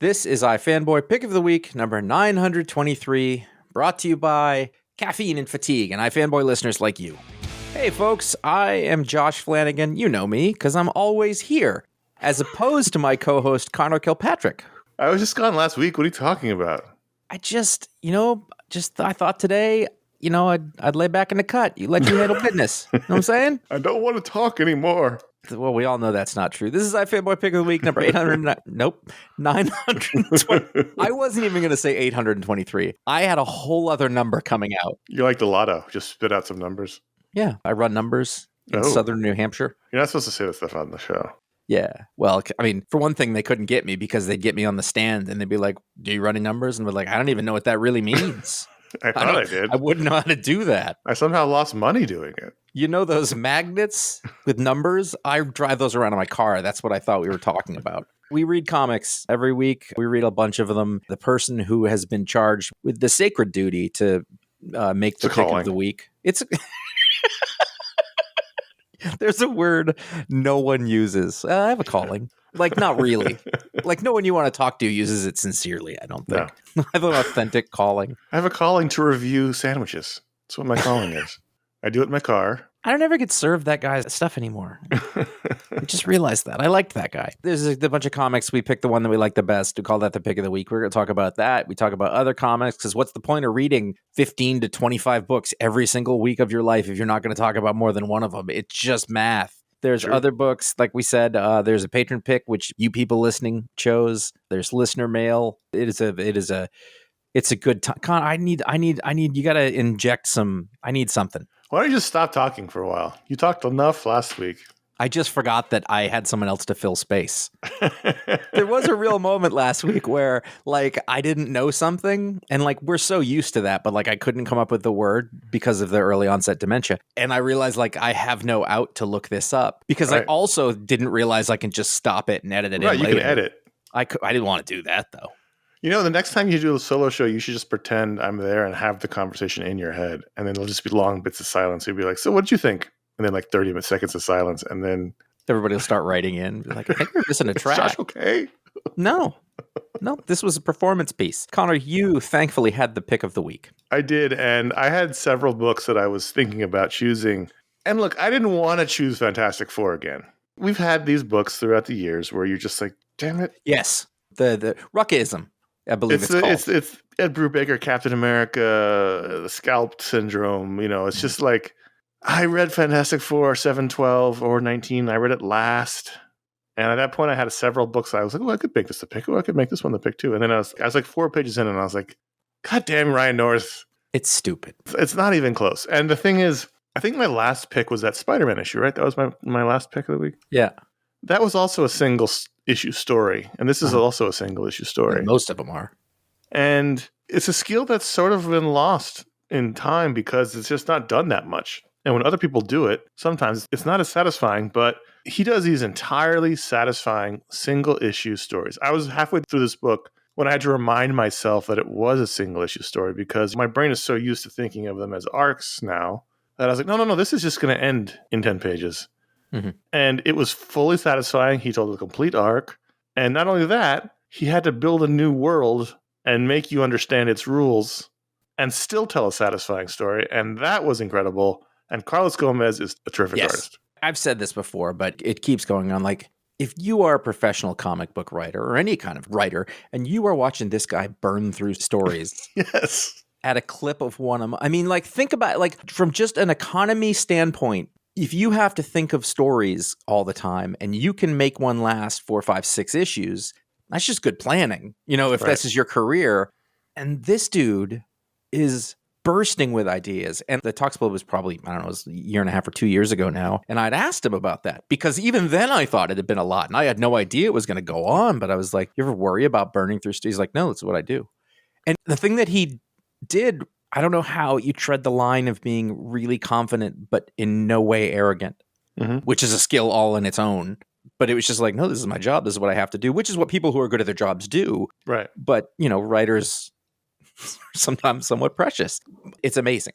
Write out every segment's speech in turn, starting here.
This is iFanboy Pick of the Week, number 923, brought to you by Caffeine and Fatigue and iFanboy listeners like you. Hey folks, I am Josh Flanagan. You know me, because I'm always here, as opposed to my co-host Conor Kilpatrick. I was just gone last week. What are you talking about? I I thought today, I'd lay back in the cut. Let you handle business. You know what I'm saying? I don't want to talk anymore. Well, we all know that's not true. This is iFanboy Pick of the Week, number 800. Nope, 920. I wasn't even going to say 823. I had a whole other number coming out. You're like the lotto. Just spit out some numbers. Yeah, I run numbers in southern New Hampshire. You're not supposed to say that stuff on the show. Yeah. Well, I mean, for one thing, they couldn't get me because they'd get me on the stand and they'd be like, "Do you running numbers?" And we're like, "I don't even know what that really means." I thought I did. I wouldn't know how to do that. I somehow lost money doing it. You know those magnets with numbers? I drive those around in my car. That's what I thought we were talking about. We read comics every week. We read a bunch of them. The person who has been charged with the sacred duty to make the pick of the week. It's there's a word no one uses. I have a calling. Like, not really. Like, no one you want to talk to uses it sincerely, I don't think. No. I have an authentic calling. I have a calling to review sandwiches. That's what my calling is. I do it in my car. I don't ever get served that guy's stuff anymore. I just realized that. I liked that guy. There's a bunch of comics. We picked the one that we like the best. We call that the pick of the week. We're going to talk about that. We talk about other comics because what's the point of reading 15 to 25 books every single week of your life if you're not going to talk about more than one of them? It's just math. There's other books, like we said. There's a patron pick, which you people listening chose. There's listener mail. It's a good time. Con, I need. You got to inject some. I need something. Why don't you just stop talking for a while? You talked enough last week. I just forgot that I had someone else to fill space. There was a real moment last week where, like, I didn't know something, and like we're so used to that, but like I couldn't come up with the word because of the early onset dementia, and I realized like I have no out to look this up because I also didn't realize I can just stop it and edit it in later. You can edit. I didn't want to do that though. You know, the next time you do a solo show, you should just pretend I'm there and have the conversation in your head, and then it'll just be long bits of silence. You'll be like, "So, what did you think?" And then like 30 seconds of silence, and then everybody will start writing in. Be like, I think you're missing a track. Josh, okay? No, this was a performance piece. Conor, you thankfully had the pick of the week. I did, and I had several books that I was thinking about choosing. And look, I didn't want to choose Fantastic Four again. We've had these books throughout the years where you're just like, damn it. Yes, the Ruckism, I believe it's called. It's Ed Brubaker, Captain America, the Scalp Syndrome. You know, it's just like, I read Fantastic Four 7/12 or 19. I read it last. And at that point, I had several books. I was like, I could make this the pick. I could make this one the pick too. And then I was like 4 pages in, and I was like, God damn, Ryan North. It's stupid. It's not even close. And the thing is, I think my last pick was that Spider-Man issue, right? That was my last pick of the week. Yeah. That was also a single issue story. And this is also a single issue story. And most of them are. And it's a skill that's sort of been lost in time because it's just not done that much. And when other people do it, sometimes it's not as satisfying, but he does these entirely satisfying single issue stories. I was halfway through this book when I had to remind myself that it was a single issue story because my brain is so used to thinking of them as arcs now that I was like, no, this is just going to end in 10 pages. Mm-hmm. And it was fully satisfying. He told a complete arc. And not only that, he had to build a new world and make you understand its rules and still tell a satisfying story. And that was incredible. And Carlos Gomez is a terrific artist. I've said this before, but it keeps going on. Like, if you are a professional comic book writer or any kind of writer, and you are watching this guy burn through stories yes, at a clip of one of them, I mean, like, think about it, like, from just an economy standpoint, if you have to think of stories all the time and you can make one last 4, 5, 6 issues, that's just good planning, you know, if this is your career. And this dude is bursting with ideas. And the Talks Club was probably, I don't know, it was a year and a half or 2 years ago now. And I'd asked him about that because even then I thought it had been a lot and I had no idea it was going to go on. But I was like, you ever worry about burning through stuff? He's like, no, that's what I do. And the thing that he did, I don't know how you tread the line of being really confident, but in no way arrogant, which is a skill all in its own. But it was just like, no, this is my job. This is what I have to do, which is what people who are good at their jobs do. Right. But, you know, writers sometimes somewhat precious. It's amazing.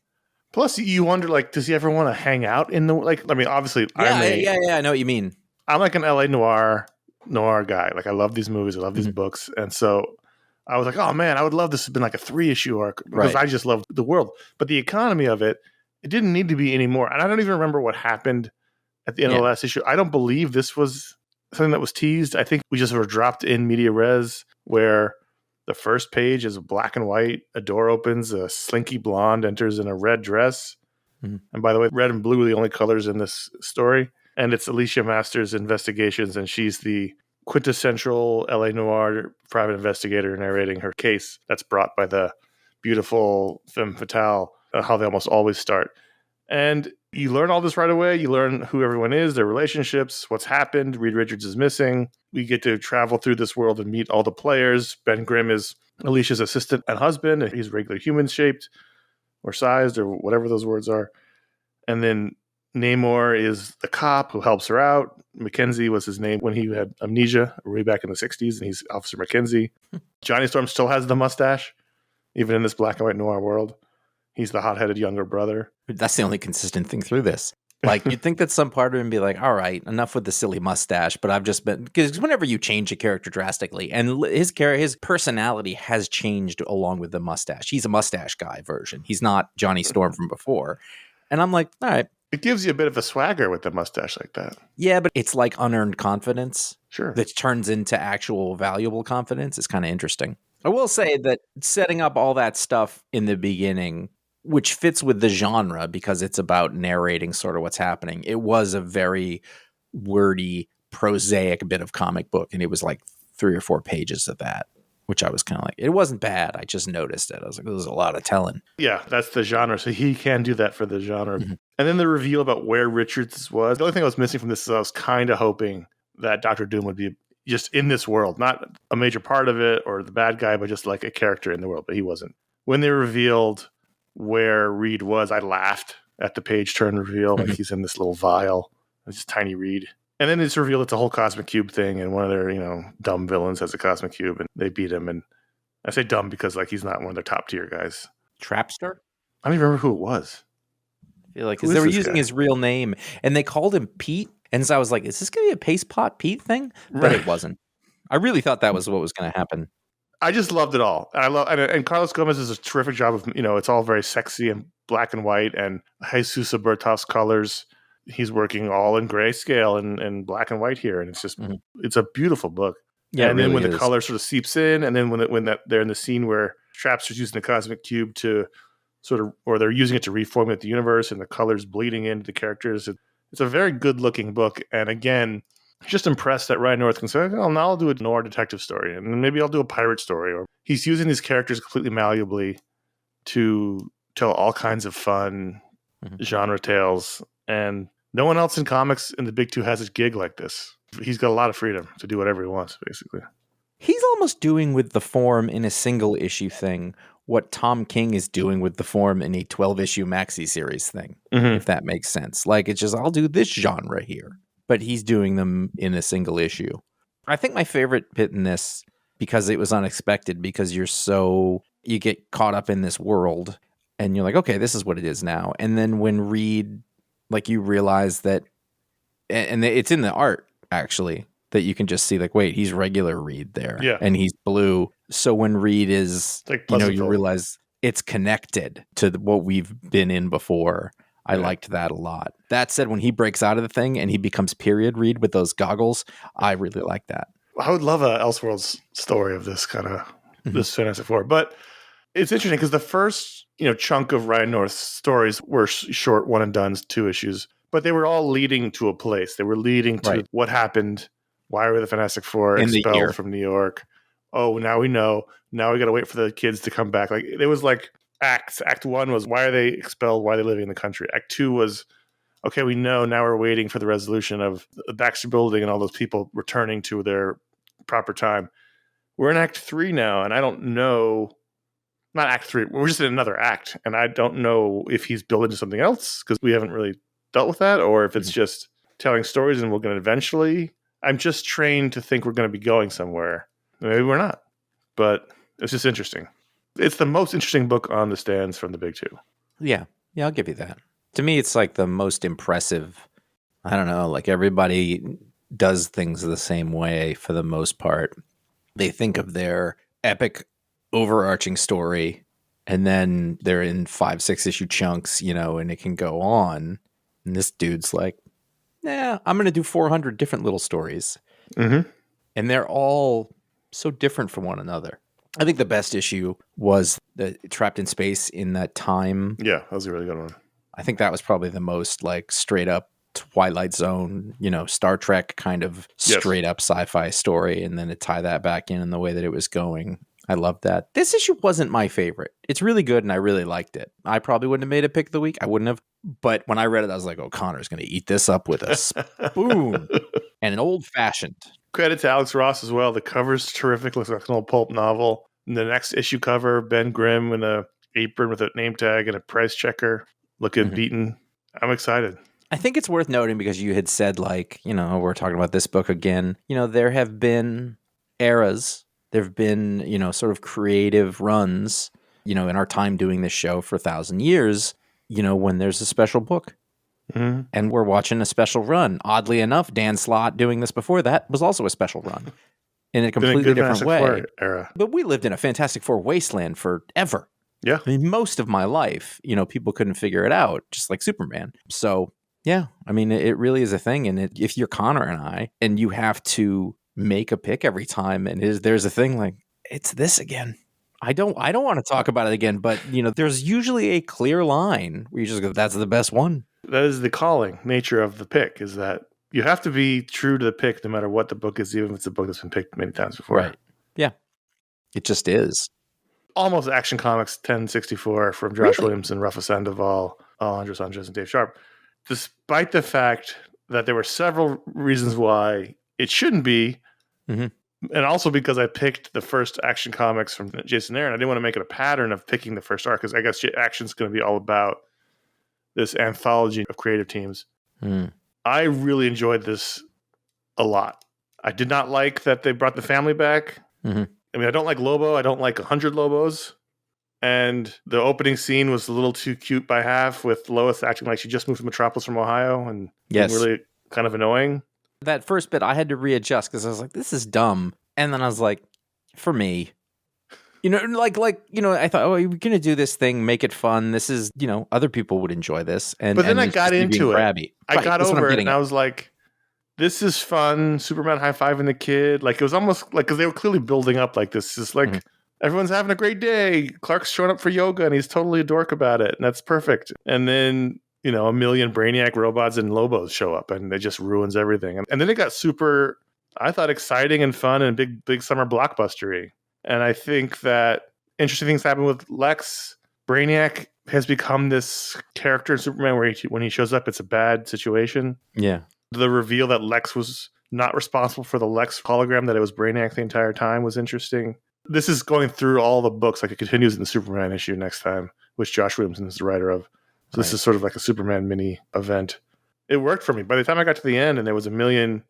Plus, you wonder, like, does he ever want to hang out in the, like, I mean, obviously, I know what you mean. I'm like an LA noir noir guy. Like I love these movies, I love these books, and so I was like, oh man, I would love this to have been like a 3-issue arc because I just loved the world. But the economy of it didn't need to be any more. And I don't even remember what happened at the end of the last issue. I don't believe this was something that was teased. I think we just sort of dropped in media res where the first page is black and white. A door opens, a slinky blonde enters in a red dress. And by the way, red and blue are the only colors in this story. And it's Alicia Masters' investigations, and she's the quintessential LA Noir private investigator narrating her case that's brought by the beautiful femme fatale, how they almost always start. And you learn all this right away. You learn who everyone is, their relationships, what's happened. Reed Richards is missing. We get to travel through this world and meet all the players. Ben Grimm is Alicia's assistant and husband, and he's regular human-shaped or sized or whatever those words are. And then Namor is the cop who helps her out. Mackenzie was his name when he had amnesia way back in the 60s, and he's Officer Mackenzie. Johnny Storm still has the mustache, even in this black and white noir world. He's the hot-headed younger brother. That's the only consistent thing through this. Like, you'd think that some part of him would be like, all right, enough with the silly mustache, but I've just been... Because whenever you change a character drastically, and his personality has changed along with the mustache. He's a mustache guy version. He's not Johnny Storm from before. And I'm like, all right. It gives you a bit of a swagger with the mustache like that. Yeah, but it's like unearned confidence. Sure. That turns into actual valuable confidence. It's kind of interesting. I will say that setting up all that stuff in the beginning, which fits with the genre because it's about narrating sort of what's happening. It was a very wordy, prosaic bit of comic book, and it was like 3 or 4 pages of that, which I was kind of like, it wasn't bad. I just noticed it. I was like, there's a lot of telling. Yeah, that's the genre. So he can do that for the genre. And then the reveal about where Richards was. The only thing I was missing from this is I was kind of hoping that Dr. Doom would be just in this world, not a major part of it or the bad guy, but just like a character in the world. But he wasn't. When they revealed where Reed was, I laughed at the page turn reveal. Like he's in this little vial. It's just tiny Reed. And then it's revealed it's a whole Cosmic Cube thing, and one of their, dumb villains has a Cosmic Cube, and they beat him. And I say dumb because like he's not one of their top tier guys. Trapster? I don't even remember who it was. I feel like because they were using his real name, and they called him Pete. And so I was like, is this going to be a Paste Pot Pete thing? But it wasn't. I really thought that was what was going to happen. I just loved it all. And Carlos Gomez does a terrific job of, it's all very sexy and black and white, and Jesus Bertos colors. He's working all in grayscale and black and white here. And it's just, it's a beautiful book. Yeah, and then when the color sort of seeps in, and then when they're in the scene where Trapster's using the Cosmic Cube to or they're using it to reformulate the universe, and the colors bleeding into the characters. It's a very good looking book. And again, just impressed that Ryan North can say, oh, now I'll do a noir detective story, and maybe I'll do a pirate story. Or he's using these characters completely malleably to tell all kinds of fun genre tales. And no one else in comics in the big two has a gig like this. He's got a lot of freedom to do whatever he wants, basically. He's almost doing with the form in a single issue thing what Tom King is doing with the form in a 12-issue maxi series thing, if that makes sense. Like, it's just, I'll do this genre here. But he's doing them in a single issue. I think my favorite bit in this, because it was unexpected, because you get caught up in this world, and you're like, okay, this is what it is now. And then when Reed, like, you realize that, and it's in the art, actually, that you can just see, like, wait, he's regular Reed there. Yeah. And he's blue. So when Reed is, like you realize it's connected to what we've been in before. I liked that a lot. That said, when he breaks out of the thing and he becomes period Reed with those goggles, I really like that. I would love a Elseworlds story of this kind of, this Fantastic Four. But it's interesting because the first, chunk of Ryan North's stories were short one and done's, 2 issues, but they were all leading to a place. They were leading to what happened. Why were the Fantastic Four expelled from New York? Oh, now we know. Now we got to wait for the kids to come back. Like, it was like acts. Act 1 was, why are they expelled? Why are they living in the country? Act 2 was, okay, we know. Now we're waiting for the resolution of the Baxter Building and all those people returning to their proper time. We're in Act 3 now, and I don't know. Not Act 3. We're just in another act, and I don't know if he's building to something else because we haven't really dealt with that, or if it's just telling stories and we're going to eventually. I'm just trained to think we're going to be going somewhere. Maybe we're not, but it's just interesting. It's the most interesting book on the stands from the big two. Yeah, I'll give you that. To me, it's like the most impressive. I don't know, like everybody does things the same way for the most part. They think of their epic overarching story, and then they're in 5-6 issue chunks, and it can go on. And this dude's like, I'm going to do 400 different little stories. Mm-hmm. And they're all so different from one another. I think the best issue was the Trapped in Space in that time. Yeah, that was a really good one. I think that was probably the most like straight up Twilight Zone, Star Trek kind of straight up sci-fi story, and then to tie that back in the way that it was going. I loved that. This issue wasn't my favorite. It's really good, and I really liked it. I probably wouldn't have made a pick of the week. I wouldn't have. But when I read it, I was like, oh, Connor's going to eat this up with a spoon and an old-fashioned. Credit to Alex Ross as well. The cover's terrific. Looks like an old pulp novel. And the next issue cover, Ben Grimm in a apron with a name tag and a price checker, looking beaten. I'm excited. I think it's worth noting because you had said, like, we're talking about this book again. There have been eras. There have been, sort of creative runs, in our time doing this show for 1,000 years, when there's a special book. Mm-hmm. And we're watching a special run. Oddly enough, Dan Slott doing this before that was also a special run in a completely different way. Era. But we lived in a Fantastic Four wasteland forever. Yeah. I mean, most of my life, people couldn't figure it out, just like Superman. So, yeah, I mean, it really is a thing. And if you're Connor and I, and you have to make a pick every time, and there's a thing like, it's this again. I don't want to talk about it again, but, there's usually a clear line where you just go, that's the best one. That is the calling nature of the pick, is that you have to be true to the pick no matter what the book is, even if it's a book that's been picked many times before. Right. Yeah. It just is. Almost Action Comics 1064 from Josh Williamson, Rafa Sandoval, Alejandro Sanchez, and Dave Sharp. Despite the fact that there were several reasons why it shouldn't be, and also because I picked the first Action Comics from Jason Aaron, I didn't want to make it a pattern of picking the first arc, because I guess Action's going to be all about this anthology of creative teams. I really enjoyed this a lot. I did not like that they brought the family back. I mean, I don't like Lobo. I don't like 100 Lobos. And the opening scene was a little too cute by half, with Lois acting like she just moved to Metropolis from Ohio, and being really kind of annoying. That first bit, I had to readjust because I was like, this is dumb. And then I was like, for me, I thought, oh, you're going to do this thing, make it fun. This is, other people would enjoy this. But then I got into it. I got over it, and I was like, this is fun. Superman high-fiving the kid. Like, it was almost like, because they were clearly building up like this. It's like, everyone's having a great day. Clark's showing up for yoga, and he's totally a dork about it. And that's perfect. And then, a million Brainiac robots and Lobos show up, and it just ruins everything. And then it got super, I thought, exciting and fun and big summer blockbustery. And I think that interesting things happen with Lex. Brainiac has become this character in Superman where when he shows up, it's a bad situation. Yeah. The reveal that Lex was not responsible for the Lex hologram, that it was Brainiac the entire time, was interesting. This is going through all the books. Like, it continues in the Superman issue next time, which Josh Williamson is the writer of. So this is sort of like a Superman mini event. It worked for me. By the time I got to the end and there was a million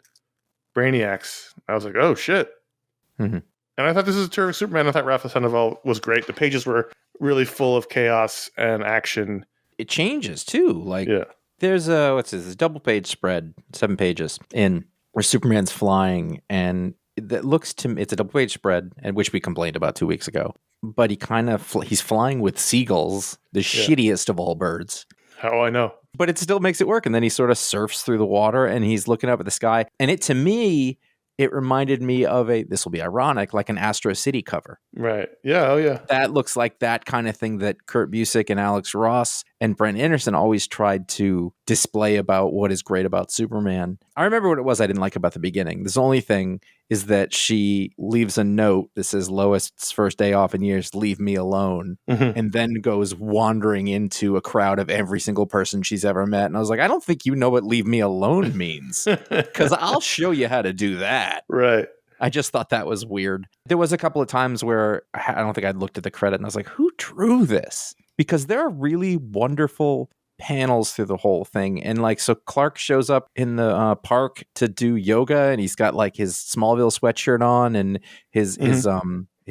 Brainiacs, I was like, oh, shit. And I thought this is a terrific Superman. I thought Rafa Sandoval was great. The pages were really full of chaos and action. It changes, too. Like, there's a, double-page spread, 7 pages, in where Superman's flying, and that looks to me, it's a double-page spread, and which we complained about 2 weeks ago. But he's flying with seagulls, the shittiest of all birds. How I know. But it still makes it work, and then he sort of surfs through the water, and he's looking up at the sky. And to me, it reminded me of this will be ironic, like an Astro City cover. Right. Yeah. Oh, yeah. That looks like that kind of thing that Kurt Busiek and Alex Ross and Brent Anderson always tried to display about what is great about Superman. I remember what it was I didn't like about the beginning. The only thing is that she leaves a note that says, Lois' first day off in years, leave me alone, and then goes wandering into a crowd of every single person she's ever met. And I was like, I don't think you know what leave me alone means, because I'll show you how to do that. Right. I just thought that was weird. There was a couple of times where I don't think I'd looked at the credit and I was like, who drew this? Because there are really wonderful panels through the whole thing. And like, so Clark shows up in the park to do yoga, and he's got like his Smallville sweatshirt on and his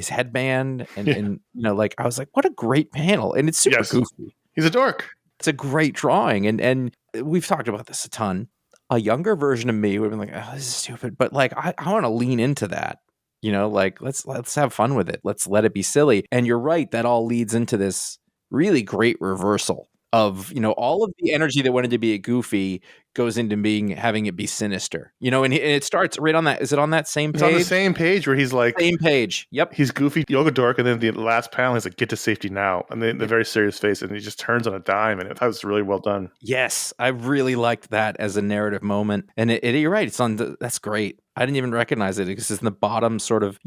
headband. And like, I was like, what a great panel. And it's super goofy. He's a dork. It's a great drawing. And we've talked about this a ton. a younger version of me would have been like, oh, this is stupid. But like, I want to lean into that. Like let's have fun with it. Let's let it be silly. And you're right, that all leads into this really great reversal of, all of the energy that wanted to be a goofy goes into having it be sinister. And it starts right on that. Is it on that same page? It's on the same page where he's like, same page. Yep. He's goofy yoga dork, and then the last panel he's like, get to safety now. And then the very serious face, and he just turns on a dime, and that was really well done. Yes, I really liked that as a narrative moment. And you're right, it's on that's great. I didn't even recognize it because it's in the bottom sort of,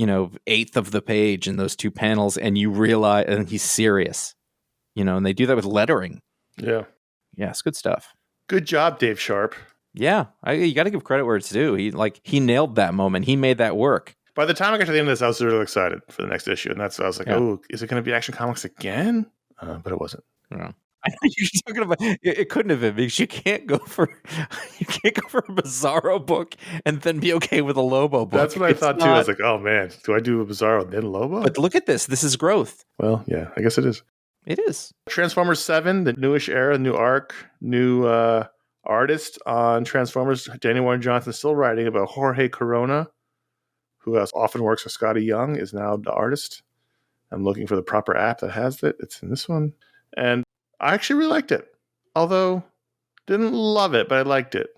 eighth of the page in those two panels, and you realize, and he's serious. And they do that with lettering. Yeah. Yeah, it's good stuff. Good job, Dave Sharp. Yeah, you got to give credit where it's due. He nailed that moment. He made that work. By the time I got to the end of this, I was really excited for the next issue, and I was like, oh, is it going to be Action Comics again? But it wasn't. Yeah. I know you're talking about it couldn't have been because you can't go for a Bizarro book and then be okay with a Lobo book. That's what I thought too. I was like, oh man, do I do a Bizarro then Lobo? But look at this. This is growth. Well, yeah, I guess it is. It is. Transformers 7, the newish era, new arc, new artist on Transformers. Daniel Warren Johnson still writing about Jorge Corona, who often works with Scotty Young, is now the artist. I'm looking for the proper app that has it. It's in this one. And I actually really liked it. Although, didn't love it, but I liked it.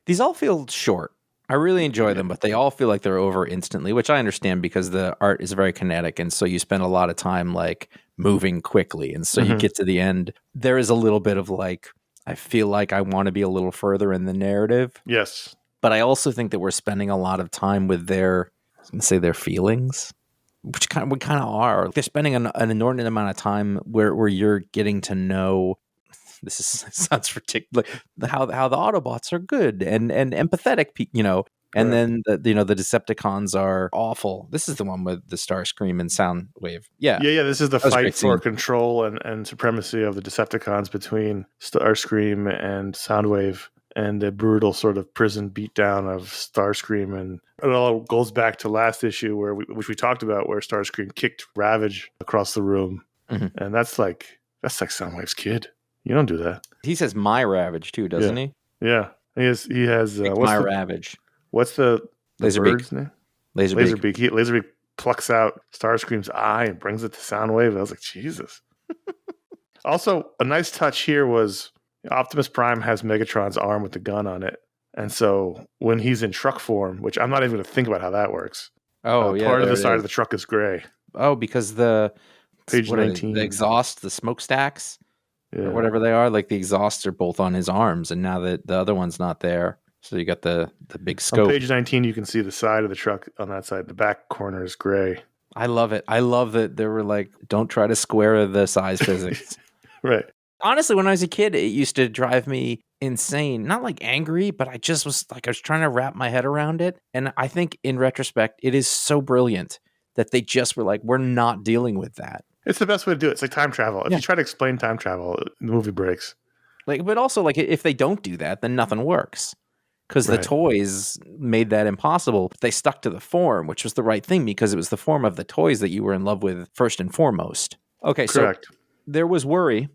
These all feel short. I really enjoy them, but they all feel like they're over instantly, which I understand because the art is very kinetic. And so you spend a lot of time like moving quickly. And so you get to the end. There is a little bit of like, I feel like I want to be a little further in the narrative. Yes. But I also think that we're spending a lot of time with their feelings, which we kind of are. They're spending an inordinate amount of time where you're getting to know. Sounds ridiculous. How the Autobots are good and empathetic, and then the Decepticons are awful. This is the one with the Starscream and Soundwave. Yeah. This is the fight for control and supremacy of the Decepticons between Starscream and Soundwave, and the brutal sort of prison beatdown of Starscream, and it all goes back to last issue which we talked about, where Starscream kicked Ravage across the room, and that's like Soundwave's kid. You don't do that. He says my Ravage too, doesn't he? Yeah, he has. Ravage. What's the bird's name? Laserbeak. Laserbeak plucks out Starscream's eye and brings it to Soundwave. I was like, Jesus. Also, a nice touch here was Optimus Prime has Megatron's arm with the gun on it, and so when he's in truck form, which I'm not even going to think about how that works. Part of the side of the truck is gray. Oh, because the page 19, the exhaust, the smokestacks. Yeah. Or whatever they are, like the exhausts are both on his arms, and now that the other one's not there, so you got the big scope. On page 19, you can see the side of the truck on that side. The back corner is gray. I love it. I love that they were like, don't try to square the size physics. Right. Honestly, when I was a kid, it used to drive me insane. Not like angry, but I was trying to wrap my head around it. And I think in retrospect, it is so brilliant that they just were like, we're not dealing with that. It's the best way to do it. It's like time travel. If you try to explain time travel, the movie breaks. But also, if they don't do that, then nothing works. Because the toys made that impossible. But they stuck to the form, which was the right thing, because it was the form of the toys that you were in love with first and foremost. Okay, correct. So there was worry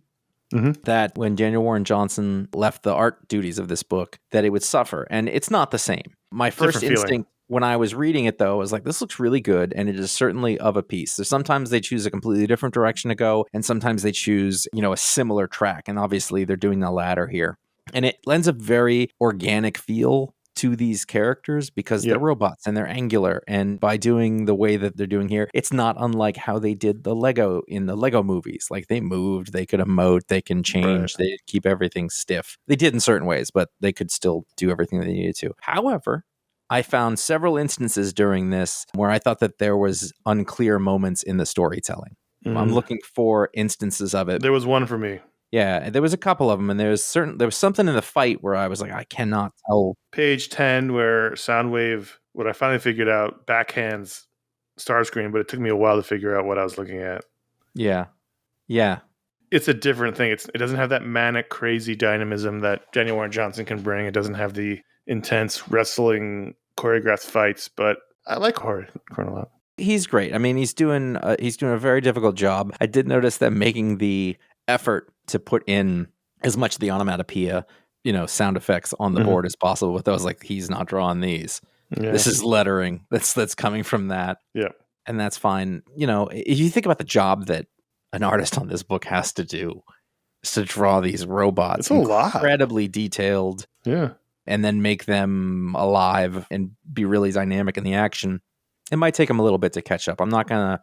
that when Daniel Warren Johnson left the art duties of this book, that it would suffer. And it's not the same. My first instinct when I was reading it, though, I was like, this looks really good, and it is certainly of a piece. So sometimes they choose a completely different direction to go, and sometimes they choose, a similar track. And obviously, they're doing the latter here. And it lends a very organic feel to these characters because they're robots and they're angular. And by doing the way that they're doing here, it's not unlike how they did the Lego in the Lego movies. Like they moved, they could emote, they can change, they keep everything stiff. They did in certain ways, but they could still do everything they needed to. However, I found several instances during this where I thought that there was unclear moments in the storytelling. I'm looking for instances of it. There was one for me. Yeah, there was a couple of them, and there was something in the fight where I was like, I cannot tell. Page 10, where Soundwave, what I finally figured out, backhands Starscream, but it took me a while to figure out what I was looking at. Yeah. It's a different thing. It doesn't have that manic, crazy dynamism that Daniel Warren Johnson can bring. It doesn't have the intense wrestling choreographed fights, but I like Corn a lot. He's great. I mean, he's doing a very difficult job. I did notice them making the effort to put in as much of the onomatopoeia sound effects on the board as possible with those. Like, he's not drawing these. Yeah. This is lettering that's coming from that. Yeah. And that's fine. If you think about the job that an artist on this book has to do, is to draw these robots, it's a lot, incredibly detailed, and then make them alive and be really dynamic in the action. It might take them a little bit to catch up. I'm not gonna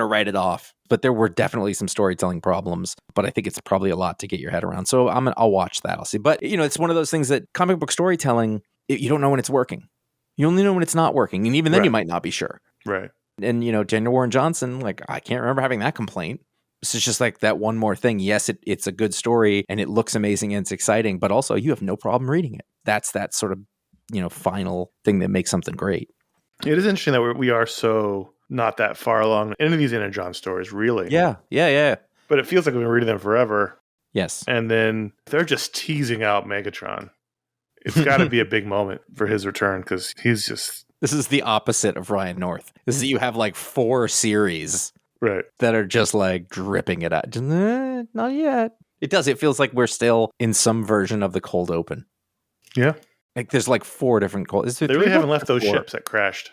write it off, but there were definitely some storytelling problems. But I think it's probably a lot to get your head around. So I'll watch that. I'll see. But it's one of those things that comic book storytelling, you don't know when it's working. You only know when it's not working, and even then you might not be sure. Right. And Daniel Warren Johnson, like, I can't remember having that complaint. This is just like that one more thing. Yes, it's a good story and it looks amazing and it's exciting, but also you have no problem reading it. That's that sort of final thing that makes something great. It is interesting that we are so not that far along in any of these Energon stories, really. Yeah. But it feels like we've been reading them forever. Yes. And then they're just teasing out Megatron. It's got to be a big moment for his return because he's just... This is the opposite of Ryan North. This is you have like 4 series that are just like dripping it out. Not yet. It does. It feels like we're still in some version of the cold open. Yeah. Like there's like 4 different cold... They really haven't left those ships that crashed.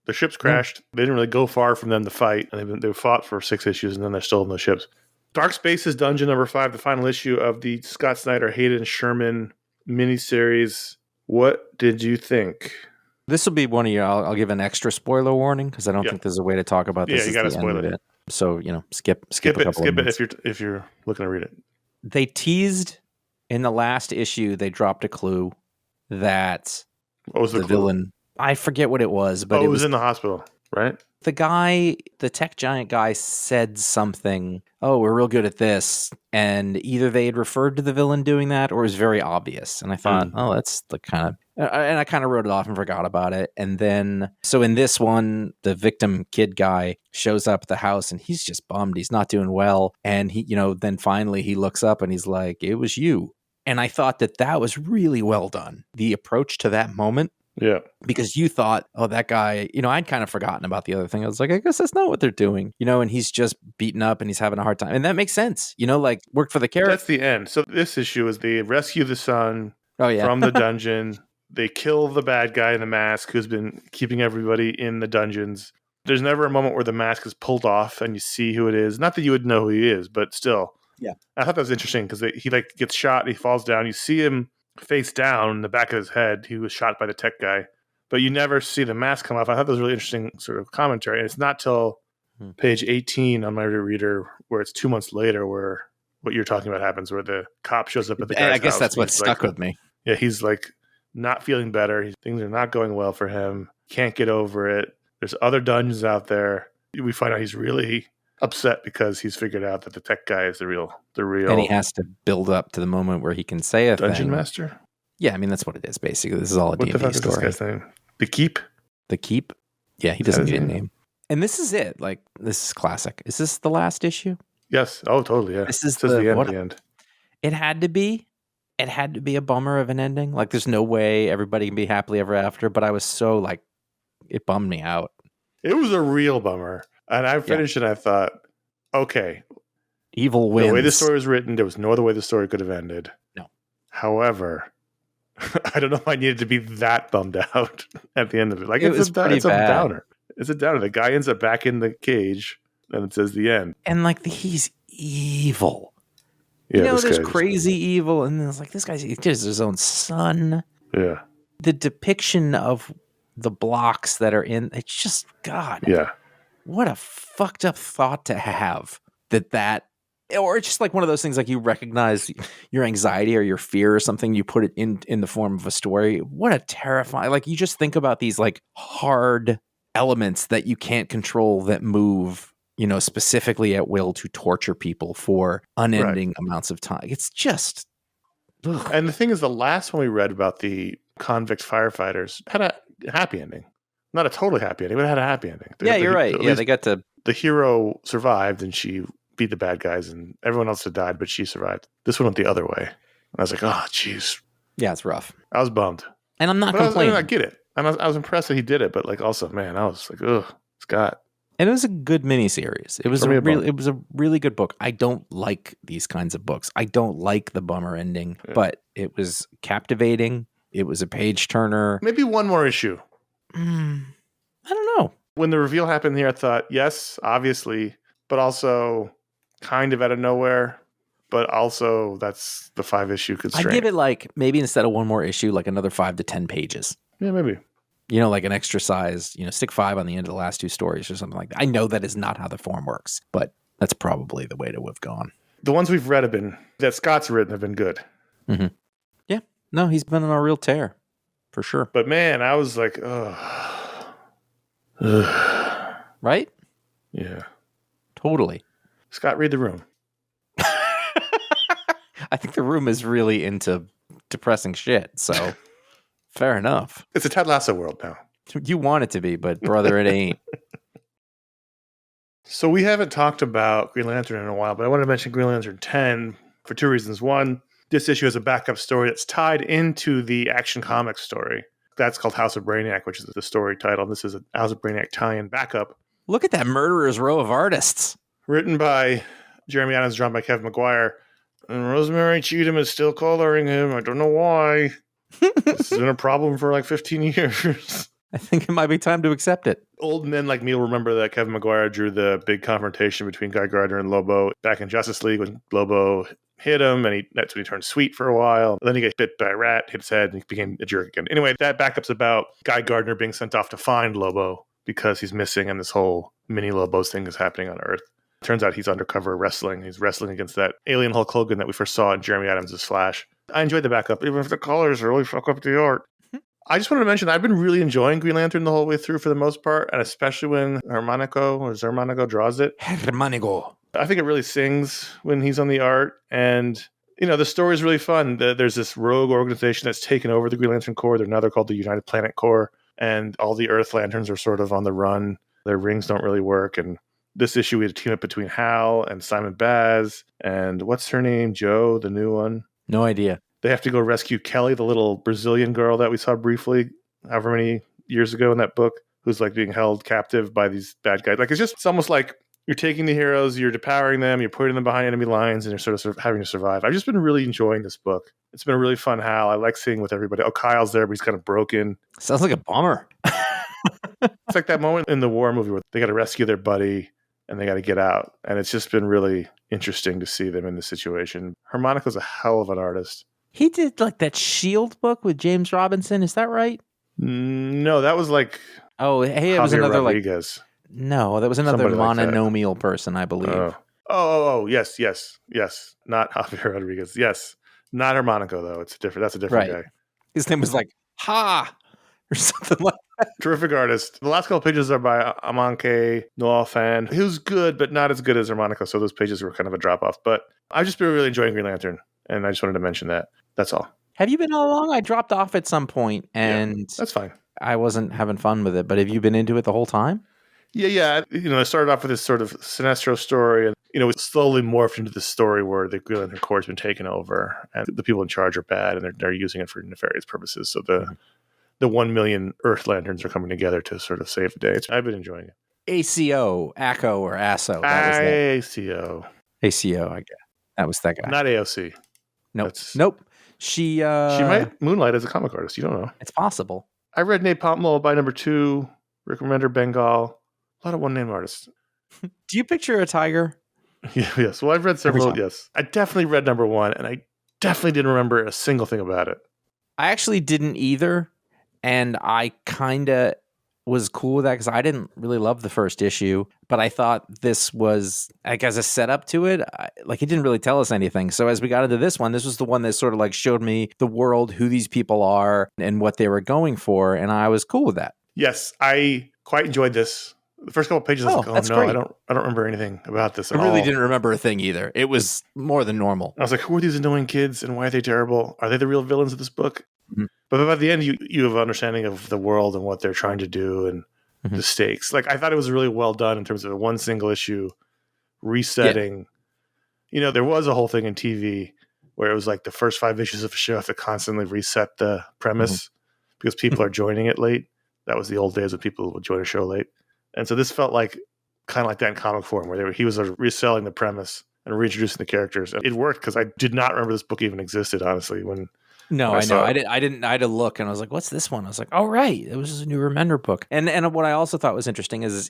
The ships crashed. They didn't really go far from them to fight. And they fought for 6 issues and then they're still in those ships. Dark Spaces Dungeon number 5, the final issue of the Scott Snyder, Hayden Sherman miniseries. What did you think? This will be one of your... I'll give an extra spoiler warning because I don't think there's a way to talk about this. Yeah, you got to spoil it. So, skip it if you're looking to read it. They teased in the last issue, they dropped a clue that what was the clue? Villain... I forget what it was, but it was in the hospital, right? The tech giant guy said something, we're real good at this. And either they had referred to the villain doing that or it was very obvious. And I thought, that's the kind of... And I kind of wrote it off and forgot about it. And then, so in this one, the victim kid guy shows up at the house and he's just bummed. He's not doing well. And he, then finally he looks up and he's like, it was you. And I thought that was really well done. The approach to that moment. Yeah. Because you thought, that guy, I'd kind of forgotten about the other thing. I was like, I guess that's not what they're doing, and he's just beaten up and he's having a hard time. And that makes sense, like worked for the character. That's the end. So this issue is they rescue the son from the dungeon. They kill the bad guy in the mask who's been keeping everybody in the dungeons. There's never a moment where the mask is pulled off and you see who it is. Not that you would know who he is, but still. Yeah. I thought that was interesting because he gets shot. He falls down. You see him face down in the back of his head. He was shot by the tech guy, but you never see the mask come off. I thought that was really interesting sort of commentary. And it's not till page 18 on my reader where it's 2 months later where what you're talking about happens, where the cop shows up at the guy's house. I guess that's what stuck with me. Yeah, he's like not feeling better. Things are not going well for him. Can't get over it. There's other dungeons out there. We find out he's really upset because he's figured out that the tech guy is the real. And he has to build up to the moment where he can say a Dungeon thing. Master? Yeah, I mean, that's what it is, basically. This is all a D&D story. What the fuck is this guy's name? The Keep? The Keep? Yeah, he doesn't need a name. And this is it. Like, this is classic. Is this the last issue? Yes. Oh, totally, yeah. This is the end. It had to be. It had to be a bummer of an ending. Like, there's no way everybody can be happily ever after, but I was so, like, it bummed me out. It was a real bummer. And I finished and I thought, okay. Evil wins. The way the story was written, there was no other way the story could have ended. No. However, I don't know if I needed to be that bummed out at the end of it. Like, it's a downer. It's a downer. The guy ends up back in the cage and it says the end. And, like, he's evil. Yeah, there's crazy evil, and there's like this guy's his own son. Yeah. The depiction of the blocks that are in, it's just, God. Yeah. What a fucked up thought to have that, or it's just like one of those things like you recognize your anxiety or your fear or something, you put it in the form of a story. What a terrifying, like you just think about these like hard elements that you can't control that move, specifically at will to torture people for unending amounts of time. It's just... Ugh. And the thing is, the last one we read about the convict firefighters had a happy ending. Not a totally happy ending, but it had a happy ending. You're right. Yeah, they got to... The hero survived, and she beat the bad guys, and everyone else had died, but she survived. This one went the other way. And I was like, oh, jeez. Yeah, it's rough. I was bummed. And I'm not complaining. I get it. And I was impressed that he did it, but like also, man, I was like, ugh, Scott. And it was a good miniseries. It was a really good book. I don't like these kinds of books. I don't like the bummer ending, but it was captivating. It was a page turner. Maybe one more issue. I don't know. When the reveal happened here, I thought, yes, obviously, but also kind of out of nowhere. But also, that's the 5-issue constraint. I'd give it like maybe instead of one more issue, like another 5 to 10 pages. Yeah, maybe. Like an extra size, stick 5 on the end of the last 2 stories or something like that. I know that is not how the form works, but that's probably the way to have gone. The ones we've read that Scott's written have been good. Mm-hmm. Yeah. No, he's been on a real tear for sure. But man, I was like, ugh. Right? Yeah. Totally. Scott, read The Room. I think The Room is really into depressing shit, so fair enough. It's a Ted Lasso world now. You want it to be, but brother, it ain't. So we haven't talked about Green Lantern in a while, but I wanted to mention Green Lantern 10 for 2 reasons. One, this issue has a backup story that's tied into the Action Comics story. That's called House of Brainiac, which is the story title. This is a House of Brainiac tie-in backup. Look at that murderer's row of artists. Written by Jeremy Adams, drawn by Kevin McGuire. And Rosemary Cheatham is still coloring him. I don't know why. This has been a problem for like 15 years. I think it might be time to accept it. Old men like me will remember that Kevin McGuire drew the big confrontation between Guy Gardner and Lobo back in Justice League when Lobo hit him, and that's when he turned sweet for a while. Then he got bit by a rat, hit his head, and he became a jerk again. Anyway, that backup's about Guy Gardner being sent off to find Lobo because he's missing, and this whole mini Lobos thing is happening on Earth. Turns out he's undercover wrestling. He's wrestling against that alien Hulk Hogan that we first saw in Jeremy Adams' Flash. I enjoyed the backup, even if the colors really fuck up the art. I just wanted to mention, I've been really enjoying Green Lantern the whole way through for the most part, and especially when Zermanico draws it. Zermanico. I think it really sings when he's on the art, and the story is really fun. There's this rogue organization that's taken over the Green Lantern Corps. They're called the United Planet Corps, and all the Earth Lanterns are sort of on the run. Their rings don't really work, and this issue we had a team up between Hal and Simon Baz, and what's her name? Jo, the new one? No idea. They have to go rescue Kelly, the little Brazilian girl that we saw briefly, however many years ago in that book, who's like being held captive by these bad guys. Like it's almost like you're taking the heroes, you're depowering them, you're putting them behind enemy lines, and you're sort of having to survive. I've just been really enjoying this book. It's been a really fun Hal. I like seeing with everybody. Oh, Kyle's there, but he's kind of broken. Sounds like a bummer. It's like that moment in the war movie where they got to rescue their buddy and they got to get out. And it's just been really interesting to see them in this situation. Harmonico's a hell of an artist. He did like that Shield book with James Robinson. Is that right? No, that was like it was another Rodriguez. No, that was another Somebody mononomial person, I believe. Yes. Not Javier Rodriguez. Yes. Not Harmonico, though. That's a different guy. His name was like Ha or something like that. Terrific artist. The last couple pages are by Amanke Noel Fan, who's good, but not as good as Harmonico. So those pages were kind of a drop off. But I've just been really enjoying Green Lantern, and I just wanted to mention that. That's all. Have you been all along? I dropped off at some point, and that's fine. I wasn't having fun with it. But have you been into it the whole time? Yeah. I started off with this sort of Sinestro story, and it slowly morphed into this story where the Green Lantern Corps has been taken over, and the people in charge are bad, and they're using it for nefarious purposes. So the 1 million Earth Lanterns are coming together to sort of save the day. I've been enjoying it. ACO, or ASO. ACO. ACO, I guess. That was that guy. Not AOC. Nope. She might moonlight as a comic artist. You don't know. It's possible. I read Napalm Lullaby number 2, Rick Remender Bengal. A lot of one-name artists. Do you picture a tiger? Yes. Well, I've read several. Yes. I definitely read number 1, and I definitely didn't remember a single thing about it. I actually didn't either, and I kind of was cool with that because I didn't really love the first issue, but I thought this was, like, as a setup to it, it didn't really tell us anything. So as we got into this one, this was the one that sort of like showed me the world, who these people are, and what they were going for, and I was cool with that. Yes, I quite enjoyed this. The first couple of pages, I was like, great. I don't remember anything about this at all. I really didn't remember a thing either. It was more than normal. I was like, who are these annoying kids, and why are they terrible? Are they the real villains of this book? Mm-hmm. But by the end, you have an understanding of the world and what they're trying to do, and the stakes. Like, I thought it was really well done in terms of one single issue resetting. Yeah. There was a whole thing in TV where it was like the first 5 issues of a show have to constantly reset the premise because people are joining it late. That was the old days when people would join a show late. And so this felt like kind of like that in comic form, where he was reselling the premise and reintroducing the characters. And it worked because I did not remember this book even existed, honestly. No, when I know. saw it. I didn't. I had to look, and I was like, "What's this one?" I was like, "Oh, right, it was a new Remender book." And what I also thought was interesting is,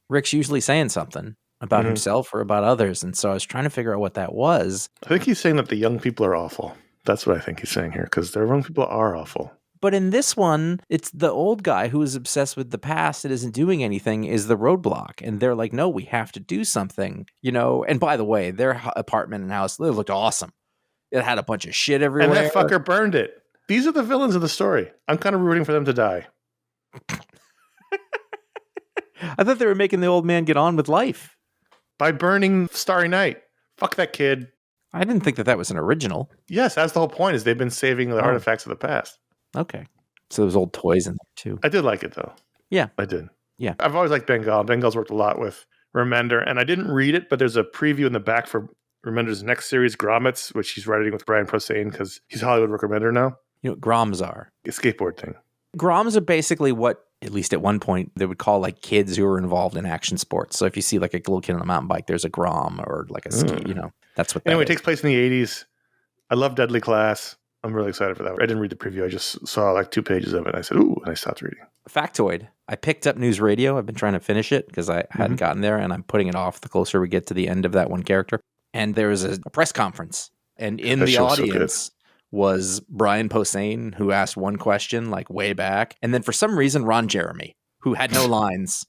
Rick's usually saying something about himself or about others, and so I was trying to figure out what that was. I think he's saying that the young people are awful. That's what I think he's saying here, because the young people are awful. But in this one, it's the old guy who is obsessed with the past and isn't doing anything is the roadblock. And they're like, no, we have to do something, And by the way, their apartment and house, they looked awesome. It had a bunch of shit everywhere. And that fucker burned it. These are the villains of the story. I'm kind of rooting for them to die. I thought they were making the old man get on with life. By burning Starry Night. Fuck that kid. I didn't think that was an original. Yes, that's the whole point, is they've been saving the artifacts of the past. Okay. So there's old toys in there too. I did like it though. Yeah. I did. Yeah. I've always liked Bengal. Bengal's worked a lot with Remender, and I didn't read it, but there's a preview in the back for Remender's next series, Grommets, which he's writing with Brian Posehn because he's Hollywood Rick Remender now. You know what Groms are? A skateboard thing. Groms are basically what, at least at one point, they would call like kids who are involved in action sports. So if you see like a little kid on a mountain bike, there's a Grom or like a ski, that's what that Anyway, is. It takes place in the 80s. I love Deadly Class. I'm really excited for that. I didn't read the preview. I just saw like 2 pages of it. And I said, ooh, and I stopped reading. Factoid. I picked up News Radio. I've been trying to finish it because I hadn't gotten there, and I'm putting it off the closer we get to the end of that one character. And there was a press conference, and in the audience was Brian Posehn, who asked one question like way back, and then for some reason Ron Jeremy, who had no lines.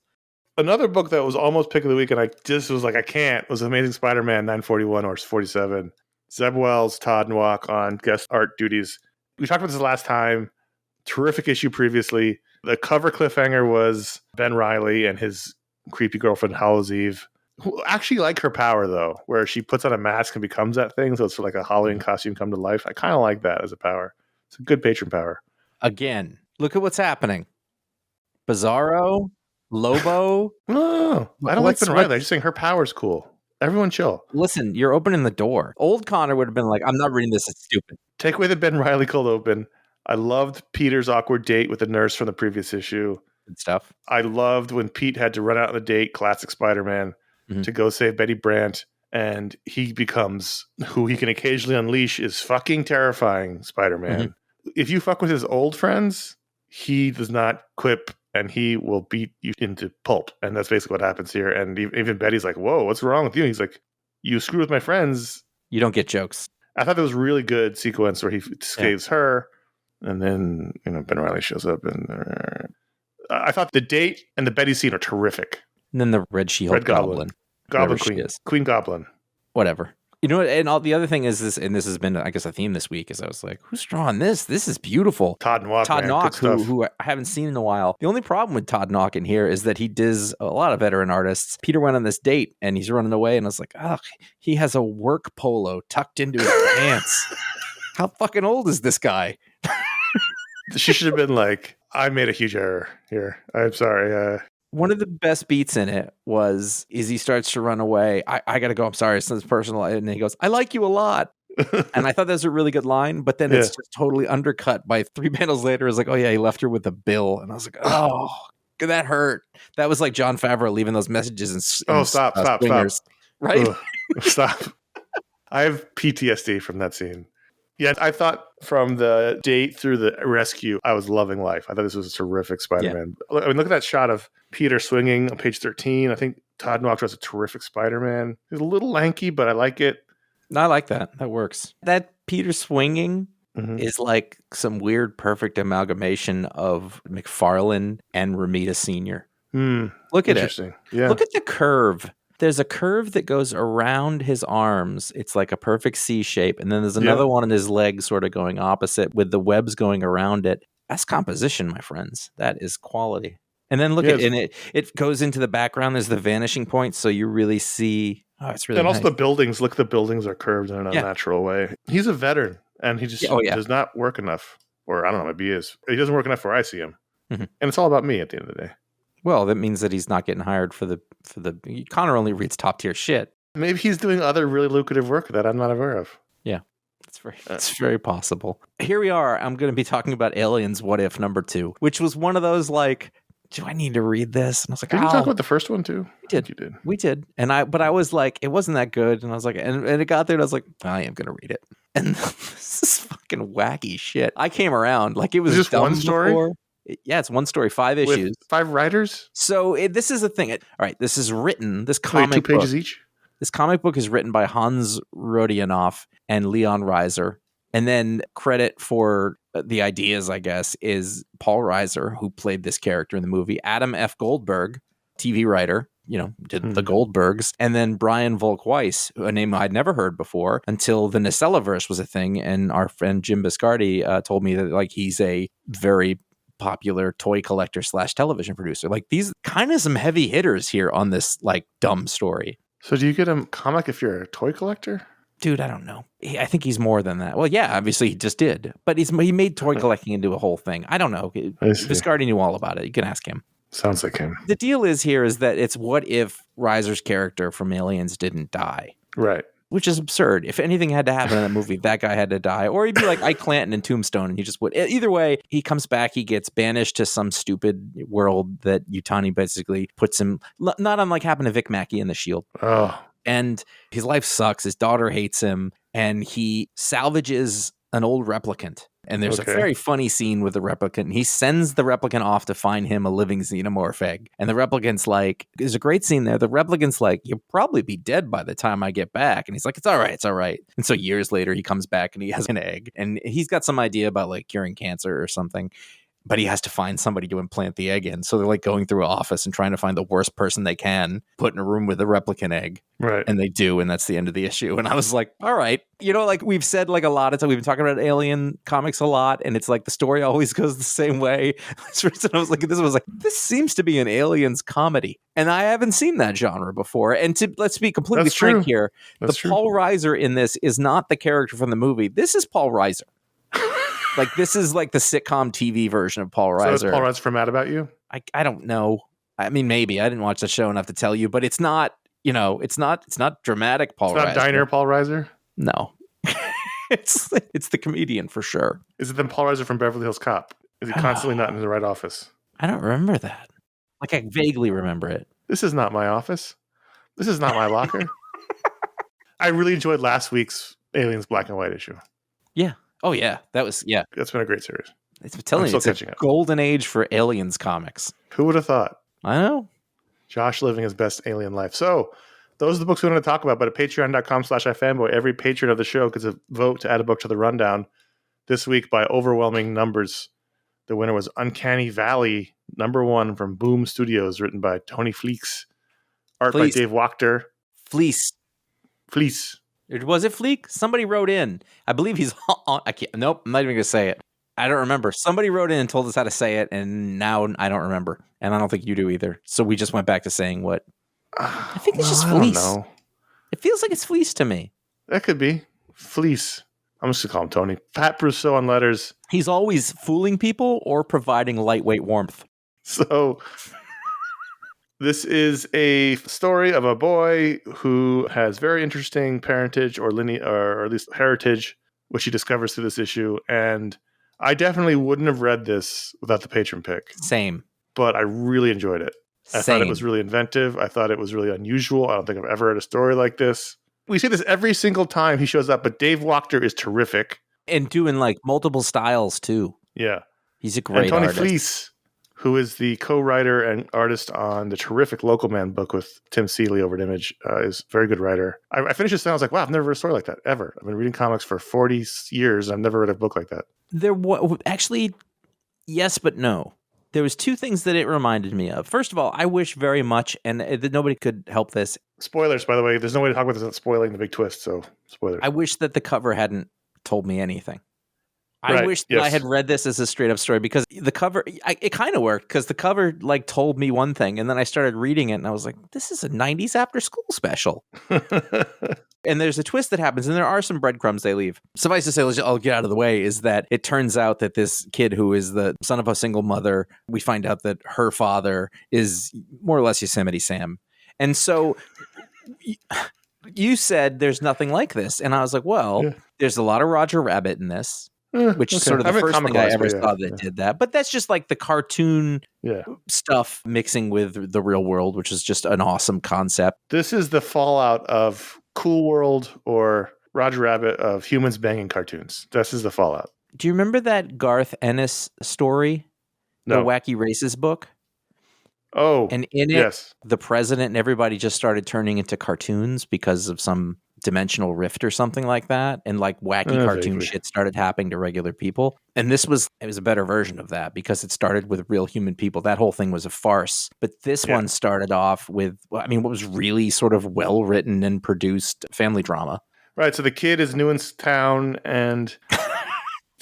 Another book that was almost pick of the week, and I just was like, I can't, was Amazing Spider-Man 941 or 47. Zeb Wells, Todd Nowak on guest art duties. We talked about this last time. Terrific issue previously. The cover cliffhanger was Ben Reilly and his creepy girlfriend, Hallows Eve, who actually like her power, though, where she puts on a mask and becomes that thing. So it's like a Halloween costume come to life. I kind of like that as a power. It's a good patron power. Again, look at what's happening. Bizarro, Lobo. No, I don't like Ben Reilly. I'm just saying her power's cool. Everyone chill. Listen, you're opening the door. Old Connor would have been like, I'm not reading this. It's stupid. Take away the Ben Reilly cold open. I loved Peter's awkward date with the nurse from the previous issue. Good stuff. I loved when Pete had to run out on a date, classic Spider-Man, to go save Betty Brant. And he becomes who he can occasionally unleash is fucking terrifying Spider-Man. If you fuck with his old friends, he does not quip. And he will beat you into pulp. And that's basically what happens here. And even Betty's like, whoa, what's wrong with you? He's like, you screw with my friends. You don't get jokes. I thought that was a really good sequence where he saves her. And then, Ben Reilly shows up. And I thought the date and the Betty scene are terrific. And then the Red She-Hulk Goblin. Goblin Queen. Queen Goblin. Whatever. And all the other thing is this, and this has been, I guess, a theme this week, is I was like, who's drawing this? This is beautiful. Todd Nowak, who I haven't seen in a while. The only problem with Todd Nowak in here is that he does a lot of veteran artists. Peter went on this date, and he's running away, and I was like, he has a work polo tucked into his pants. How fucking old is this guy? She should have been like, I made a huge error here. I'm sorry. One of the best beats in it was he starts to run away. I got to go. I'm sorry. It's personal. And he goes, I like you a lot. And I thought that was a really good line, but then it's just totally undercut by 3 panels later. It's like, oh yeah, he left her with a bill. And I was like, oh, that hurt. That was like Jon Favreau leaving those messages in stop. Right? Stop. I have PTSD from that scene. Yeah, I thought from the date through the rescue, I was loving life. I thought this was a terrific Spider-Man. Yeah. I mean, look at that shot of Peter swinging on page 13. I think Todd Nowak draws a terrific Spider-Man. He's a little lanky, but I like it. I like that. That works. That Peter swinging is like some weird, perfect amalgamation of McFarlane and Romita Sr. Look at it. Yeah. Look at the curve. There's a curve that goes around his arms. It's like a perfect C shape. And then there's another one in his leg sort of going opposite with the webs going around it. That's composition, my friends. That is quality. And then look at it. It goes into the background. There's the vanishing point. So you really see. Oh, it's really nice. Also the buildings. Look, the buildings are curved in an unnatural way. He's a veteran and he just does not work enough. Or I don't know, maybe he is. He doesn't work enough where I see him. And it's all about me at the end of the day. Well, that means that he's not getting hired for the Connor only reads top tier shit. Maybe he's doing other really lucrative work that I'm not aware of. Yeah, it's very possible. Here we are. I'm going to be talking about Aliens What If number 2, which was one of those like do I need to read this? And I was like, Did you talk about the first one too? We did. You did. We did. But I was like, it wasn't that good. And I was like, and it got there and I was like, I am going to read it. And this is fucking wacky shit. I came around like it was just dumb one story. Before. Yeah, it's one story, 5 With issues, 5 writers. So this is the thing. All right, this is written. This comic 2 pages each. This comic book is written by Hans Rodionoff and Leon Reiser. And then credit for the ideas, I guess, is Paul Reiser, who played this character in the movie, Adam F. Goldberg, TV writer, did the Goldbergs, and then Brian Volk-Weiss, a name I'd never heard before until the Nacellaverse was a thing. And our friend Jim Biscardi told me that like he's a very popular toy collector / television producer. Like these kind of some heavy hitters here on this like dumb story. So do you get a comic if you're a toy collector? Dude, I don't know. I think he's more than that. Well, yeah, obviously he just did. But he made toy collecting into a whole thing. I don't know. Viscardi knew all about it. You can ask him. Sounds like him. The deal is that it's what if Reiser's character from Aliens didn't die? Right. Which is absurd. If anything had to happen in that movie, that guy had to die. Or he'd be like Ike Clanton in Tombstone, and he just would. Either way, he comes back, he gets banished to some stupid world that Yutani basically puts him, not unlike happened to Vic Mackey in The Shield. Oh. And his life sucks. His daughter hates him, and he salvages an old replicant. And there's a very funny scene with the replicant. He sends the replicant off to find him a living xenomorph egg. And the replicant's like, there's a great scene there. The replicant's like, you'll probably be dead by the time I get back. And he's like, it's all right. It's all right. And so years later, he comes back and he has an egg. And he's got some idea about like curing cancer or something. But he has to find somebody to implant the egg in. So they're like going through an office and trying to find the worst person they can, put in a room with a replicant egg. Right. And they do. And that's the end of the issue. And I was like, all right. Like we've said like a lot of time, we've been talking about Alien comics a lot. And it's like the story always goes the same way. I was like, this seems to be an Aliens comedy. And I haven't seen that genre before. And let's be completely frank here. Paul Reiser in this is not the character from the movie. This is Paul Reiser. Like this is like the sitcom TV version of Paul Reiser. So is Paul Reiser from Mad About You? I don't know. I mean, maybe I didn't watch the show enough to tell you, but it's not. It's not dramatic Paul Reiser. It's not Diner Paul Reiser. No, it's the comedian for sure. Is it then Paul Reiser from Beverly Hills Cop? Is he constantly not in the right office? I don't remember that. Like I vaguely remember it. This is not my office. This is not my locker. I really enjoyed last week's Aliens Black and White issue. Yeah. Oh, yeah. That's been a great series. I'm telling you, it's a golden age for Aliens comics. Who would have thought? I know. Josh living his best alien life. So those are the books we want to talk about. But at patreon.com/iFanboy, every patron of the show gets a vote to add a book to the rundown. This week, by overwhelming numbers, the winner was Uncanny Valley, #1 from Boom Studios, written by Tony Fleeks. Art by Dave Wachter. Fleece. Was it Fleek? Somebody wrote in. I believe he's on. I can't. Nope. I'm not even going to say it. I don't remember. Somebody wrote in and told us how to say it, and now I don't remember. And I don't think you do either. So we just went back to saying what. I think it's just Fleece. I don't know. It feels like it's Fleece to me. That could be. Fleece. I'm just going to call him Tony. Pat Brousseau on letters. He's always fooling people or providing lightweight warmth. So this is a story of a boy who has very interesting parentage or lineage, or at least heritage, which he discovers through this issue. And I definitely wouldn't have read this without the patron pick. Same. But I really enjoyed it. I thought it was really inventive. I thought it was really unusual. I don't think I've ever read a story like this. We say this every single time he shows up, but Dave Wachter is terrific. And doing like multiple styles too. Yeah. He's a great Tony artist. Fleece, who is the co-writer and artist on the terrific Local Man book with Tim Seeley over at Image, is a very good writer. I finished this and I was like, wow, I've never read a story like that, ever. I've been reading comics for 40 years and I've never read a book like that. Actually, yes, but no. There was two things that it reminded me of. First of all, I wish very much, and that nobody could help this. Spoilers, by the way. There's no way to talk about this without spoiling the big twist, so spoilers. I wish that the cover hadn't told me anything. I wish that I had read this as a straight up story, because the cover, it kind of worked, because the cover like told me one thing, and then I started reading it and I was like, this is a 90s after school special. And there's a twist that happens, and there are some breadcrumbs they leave. Suffice to say, I'll get out of the way, is that it turns out that this kid who is the son of a single mother, we find out that her father is more or less Yosemite Sam. And so you said there's nothing like this. And I was like, well, there's a lot of Roger Rabbit in this. which is sort of the first thing I ever saw that yeah. did that. But that's just like the cartoon Yeah. stuff mixing with the real world, which is just an awesome concept. This is the fallout of Cool World or Roger Rabbit of humans banging cartoons. This is the fallout. Do you remember that Garth Ennis story? No. The Wacky Races book? Oh, and in it, yes. the president and everybody just started turning into cartoons because of some dimensional rift or something like that. And like wacky cartoon shit started happening to regular people. And it was a better version of that because it started with real human people. That whole thing was a farce. But this one started off with, what was really sort of well-written and produced family drama. Right. So the kid is new in town and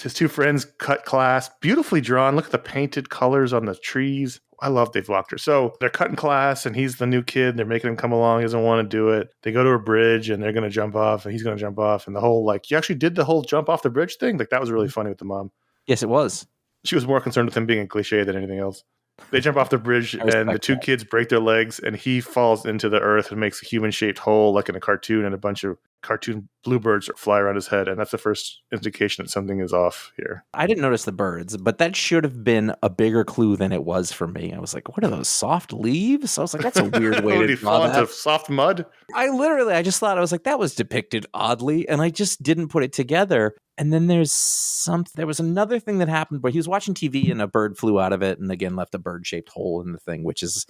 his two friends cut class. Beautifully drawn. Look at the painted colors on the trees. I love Dave Wachter. So they're cutting class and he's the new kid. They're making him come along. He doesn't want to do it. They go to a bridge and they're going to jump off and he's going to jump off. And the whole, like, you actually did the whole jump off the bridge thing? Like, that was really funny with the mom. Yes, it was. She was more concerned with him being a cliche than anything else. They jump off the bridge and the two kids break their legs and he falls into the earth and makes a human-shaped hole like in a cartoon, and a bunch of cartoon bluebirds fly around his head. And that's the first indication that something is off here. I didn't notice the birds, but that should have been a bigger clue than it was for me. I was like, what are those, soft leaves? I was like, that's a weird way to draw that. Into soft mud? I just thought, I was like, that was depicted oddly, and I just didn't put it together. And then there was another thing that happened where he was watching TV and a bird flew out of it and again left a bird-shaped hole in the thing, which is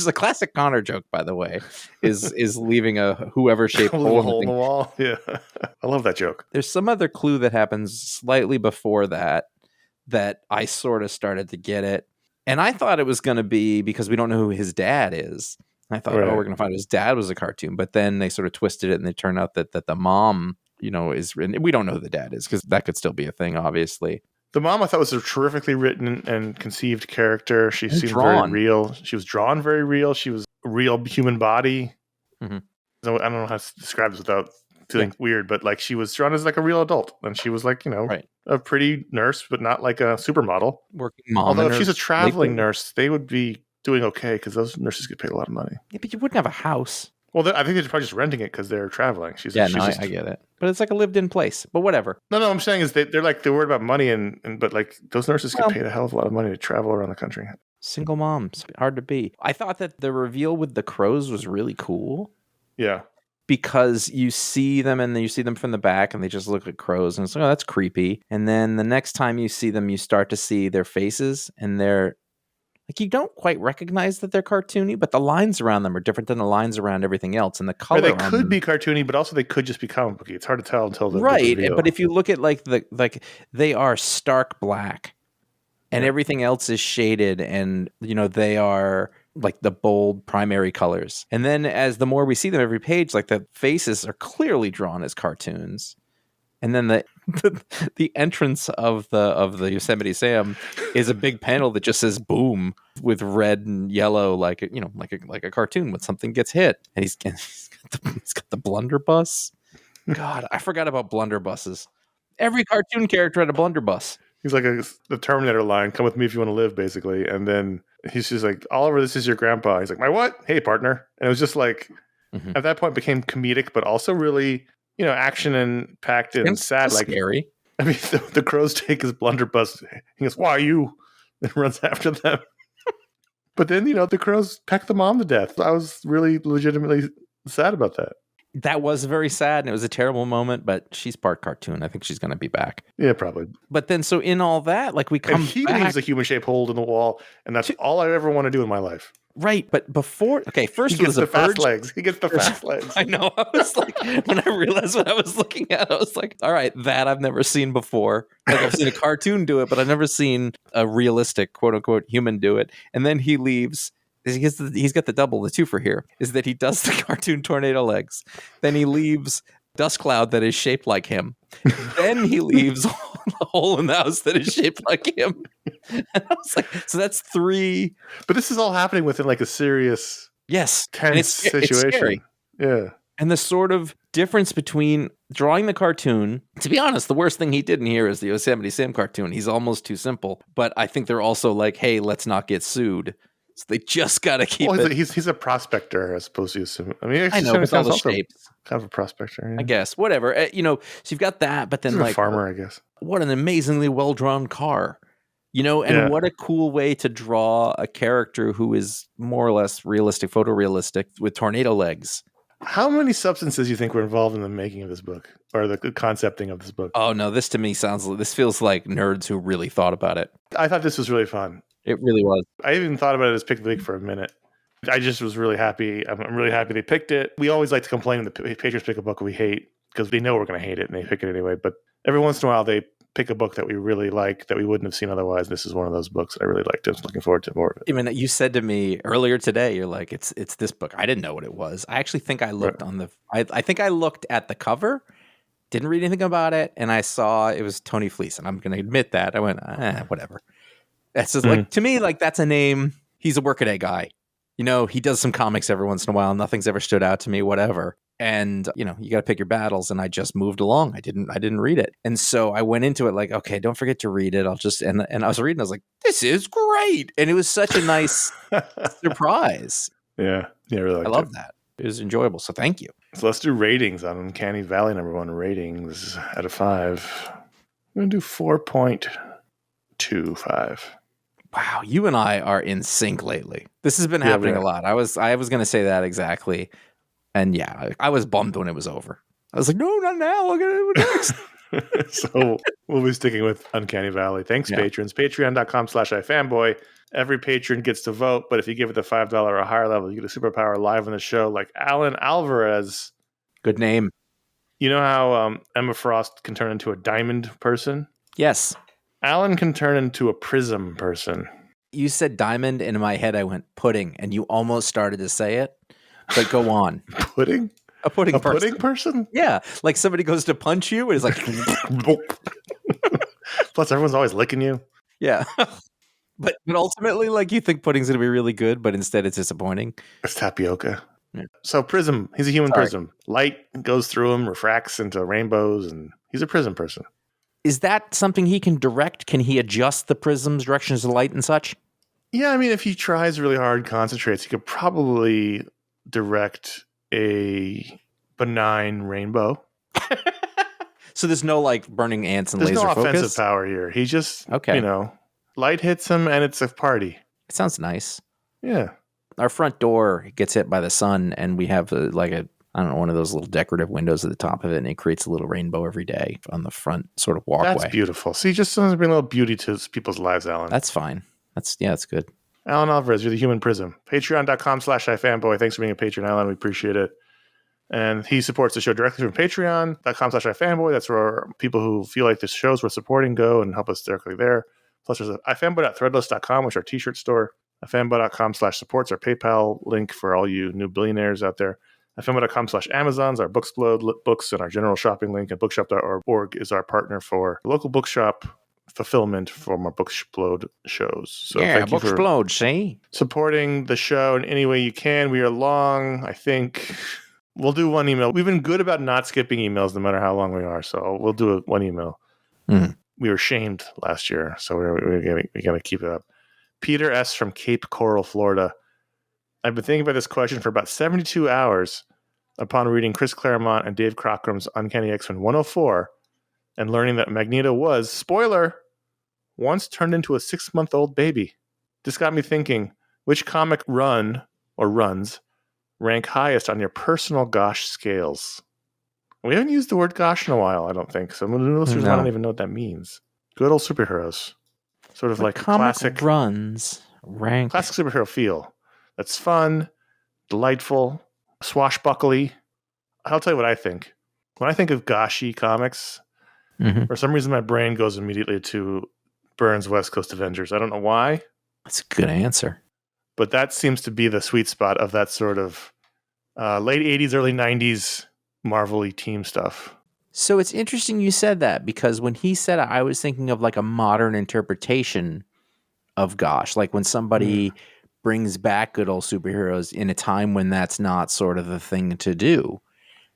a classic Conor joke, by the way, is leaving a whoever-shaped hole in the wall. Yeah. I love that joke. There's some other clue that happens slightly before that I sort of started to get it. And I thought it was going to be because we don't know who his dad is. I thought, we're going to find out his dad was a cartoon. But then they sort of twisted it and they turned out that the mom, is written. We don't know who the dad is because that could still be a thing, obviously. The mom, I thought, was a terrifically written and conceived character. She seemed very real. She was drawn very real. She was a real human body. Mm-hmm. I don't know how to describe this without feeling weird, but like she was drawn as like a real adult. And she was like, a pretty nurse, but not like a supermodel. Working mom. Although if she's a traveling nurse, they would be doing okay because those nurses get paid a lot of money. Yeah, but you wouldn't have a house. Well, I think they're probably just renting it because they're traveling. I get it. But it's like a lived-in place. But whatever. No, I'm saying is they're worried about money, but like those nurses get paid a hell of a lot of money to travel around the country. Single moms, hard to be. I thought that the reveal with the crows was really cool. Yeah. Because you see them and then you see them from the back and they just look like crows and it's like, oh, that's creepy. And then the next time you see them, you start to see their faces and they're like, you don't quite recognize that they're cartoony, but the lines around them are different than the lines around everything else. And the color they could be cartoony, but also they could just be comic booky. It's hard to tell until the reveal. But if you look at they are stark black and everything else is shaded and, they are like the bold primary colors. And then as the more we see them every page, like the faces are clearly drawn as cartoons. And then the entrance of the Yosemite Sam is a big panel that just says "boom" with red and yellow, like a cartoon when something gets hit. And he's got the blunderbuss. God, I forgot about blunderbusses. Every cartoon character had a blunderbuss. He's like the Terminator line, "Come with me if you want to live," basically. And then he's just like, "Oliver, this is your grandpa." He's like, "My what? Hey, partner." And it was just like, at that point, became comedic, but also really, action and packed and sad. Like scary. I mean, the crows take his blunderbuss. He goes, "Why are you?" And runs after them. But then, the crows peck the mom to death. I was really legitimately sad about that. That was very sad, and it was a terrible moment, but she's part cartoon. I think she's going to be back. Yeah, probably. But then, so in all that, like we come and he back. leaves a human-shaped hole in the wall, and that's all I ever want to do in my life. Right, but before, first he gets the fast legs. He gets the fast legs. I know. I was like, when I realized what I was looking at, I was like, all right, that I've never seen before. Like I've seen a cartoon do it, but I've never seen a realistic, quote unquote, human do it. And then he leaves. He's got the double, the two for here, is that he does the cartoon tornado legs. Then he leaves dust cloud that is shaped like him. Then he leaves a hole in the house that is shaped like him. And I was like, so that's 3. But this is all happening within like a serious, tense situation. It's scary. Yeah. And the sort of difference between drawing the cartoon, to be honest, the worst thing he did in here is the Yosemite Sam cartoon. He's almost too simple. But I think they're also like, hey, let's not get sued. So they just got to keep Well, it. he's a prospector as opposed to assuming. I mean, I know, with all the also shapes. kind of a prospector. Yeah. I guess. Whatever. So you've got that, but then He's a like farmer, I guess. what an amazingly well-drawn car. And what a cool way to draw a character who is more or less realistic, photorealistic with tornado legs. How many substances do you think were involved in the making of this book or the concepting of this book? Oh no, this feels like nerds who really thought about it. I thought this was really fun. It really was. I even thought about it as pick of the week for a minute. I just was really happy. I'm really happy they picked it. We always like to complain when the patrons pick a book we hate because they know we're going to hate it and they pick it anyway. But every once in a while, they pick a book that we really like that we wouldn't have seen otherwise. This is one of those books that I really liked. I was looking forward to more of it. Even you said to me earlier today, you're like, it's this book. I didn't know what it was. I actually think I looked on I think I looked at the cover, didn't read anything about it, and I saw it was Tony Fleece, and I'm going to admit that. I went, whatever. That's just like, to me, like that's a name. He's a workaday guy. He does some comics every once in a while. Nothing's ever stood out to me, whatever. And, you got to pick your battles. And I just moved along. I didn't read it. And so I went into it like, okay, don't forget to read it. I'll just, and I was reading, I was like, this is great. And it was such a nice surprise. Yeah. Yeah. Really I love that. It was enjoyable. So thank you. So let's do ratings on Uncanny Valley #1 ratings out of 5. I'm going to do 4.25. Wow, you and I are in sync lately. This has been happening a lot. I was going to say that exactly. And yeah, I was bummed when it was over. I was like, no, not now. I'm going to do it next. So we'll be sticking with Uncanny Valley. Thanks, patrons. Patreon.com/iFanboy. Every patron gets to vote, but if you give it the $5 or higher level, you get a superpower live on the show like Alan Alvarez. Good name. You know how Emma Frost can turn into a diamond person? Yes. Alan can turn into a prism person. You said diamond, and in my head I went pudding, and you almost started to say it, but go on. Pudding? A pudding person. Pudding person? Yeah, like somebody goes to punch you, and it's like... Plus, everyone's always licking you. Yeah. But ultimately, like, you think pudding's going to be really good, but instead it's disappointing. It's tapioca. Yeah. So prism, he's a human prism. Light goes through him, refracts into rainbows, and he's a prism person. Is that something he can direct? Can he adjust the prism's directions of light and such? Yeah, I mean, if he tries really hard, concentrates, he could probably direct a benign rainbow. So there's no like burning ants and there's laser no focus? offensive power here. He just, okay. Light hits him and it's a party. It sounds nice. Yeah. Our front door gets hit by the sun, and we have one of those little decorative windows at the top of it, and it creates a little rainbow every day on the front sort of walkway. That's beautiful. See, just sometimes bring a little beauty to people's lives, Alan. That's fine. That's good. Alan Alvarez, you're the human prism. Patreon.com/iFanboy. Thanks for being a patron, Alan. We appreciate it. And he supports the show directly from Patreon.com/iFanboy. That's where people who feel like the shows we're supporting go and help us directly there. Plus, there's iFanboy.threadless.com, which is our t-shirt store. iFanboy.com/supports, our PayPal link for all you new billionaires out there. iFanboy.com/Amazon's our Booksplode books and our general shopping link. And bookshop.org is our partner for local bookshop fulfillment from our Booksplode shows. So yeah, Booksplode, see? Supporting the show in any way you can. We are long, I think. We'll do one email. We've been good about not skipping emails no matter how long we are. So we'll do one email. We were shamed last year, so we're going to keep it up. Peter S. from Cape Coral, Florida. I've been thinking about this question for about 72 hours upon reading Chris Claremont and Dave Crockrom's Uncanny X-Men 104 and learning that Magneto was, spoiler, once turned into a 6-month-old baby. This got me thinking, which comic runs rank highest on your personal gosh scales? We haven't used the word gosh in a while, I don't think. So new listeners might not even know what that means. Good old superheroes. Sort of like classic runs rank. Classic superhero feel. That's fun, delightful, swashbuckly. I'll tell you what I think. When I think of goshy comics, for some reason my brain goes immediately to Byrne's West Coast Avengers. I don't know why. That's a good answer. But that seems to be the sweet spot of that sort of late 80s, early 90s Marvel-y team stuff. So it's interesting you said that, because when he said it, I was thinking of like a modern interpretation of gosh, like when somebody brings back good old superheroes in a time when that's not sort of the thing to do.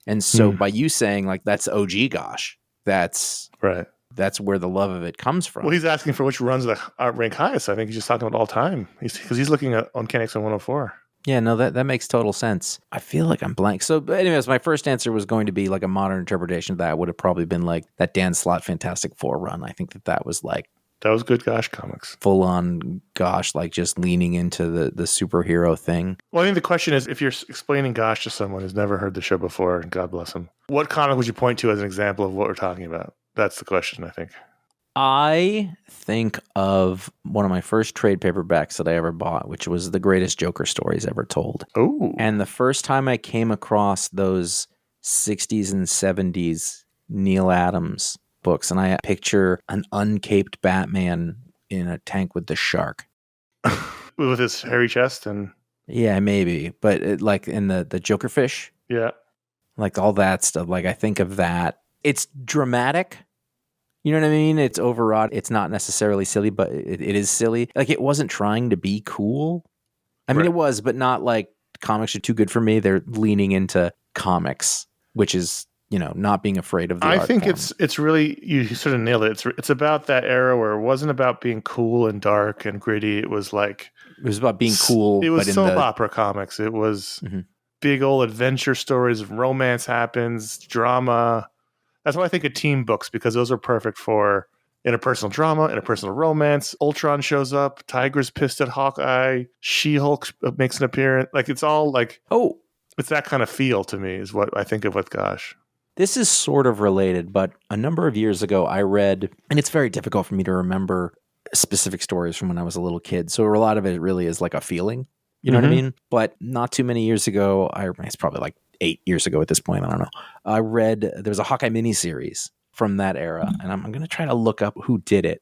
And so by you saying like that's OG gosh, that's right. that's where the love of it comes from. Well, he's asking for which runs that rank highest. I think he's just talking about all time. Because he's looking at Uncanny X-Men 104. Yeah, no, that makes total sense. I feel like I'm blank. So, but anyways, my first answer was going to be like a modern interpretation of that would have probably been like that Dan Slott Fantastic Four run. I think that was like that was good G.O.S.H comics. Full on G.O.S.H, like just leaning into the superhero thing. Well, I think the question is, if you're explaining G.O.S.H to someone who's never heard the show before, God bless him, what comic would you point to as an example of what we're talking about? That's the question, I think. I think of one of my first trade paperbacks that I ever bought, which was The Greatest Joker Stories Ever Told. Oh. And the first time I came across those 60s and 70s Neil Adams books, and I picture an uncaped Batman in a tank with the shark. With his hairy chest and... Yeah, maybe. But like in the Joker fish. Yeah. Like all that stuff. Like I think of that. It's dramatic. You know what I mean? It's overwrought. It's not necessarily silly, but it is silly. Like it wasn't trying to be cool. I mean, It was, but not like comics are too good for me. They're leaning into comics, which is, not being afraid of the art think form. it's really, you sort of nailed it. It's about that era where it wasn't about being cool and dark and gritty. It was like... It was about being cool. It was but soap opera comics. It was big old adventure stories. Romance happens, drama. That's why I think of team books, because those are perfect for interpersonal drama, interpersonal romance. Ultron shows up. Tiger's pissed at Hawkeye. She-Hulk makes an appearance. Like it's all like... Oh, it's that kind of feel to me is what I think of with G.O.S.H. This is sort of related, but a number of years ago I read, and it's very difficult for me to remember specific stories from when I was a little kid. So a lot of it really is like a feeling. You know what I mean? But not too many years ago, it's probably like 8 years ago at this point, I don't know. I read, there was a Hawkeye miniseries from that era, and I'm going to try to look up who did it.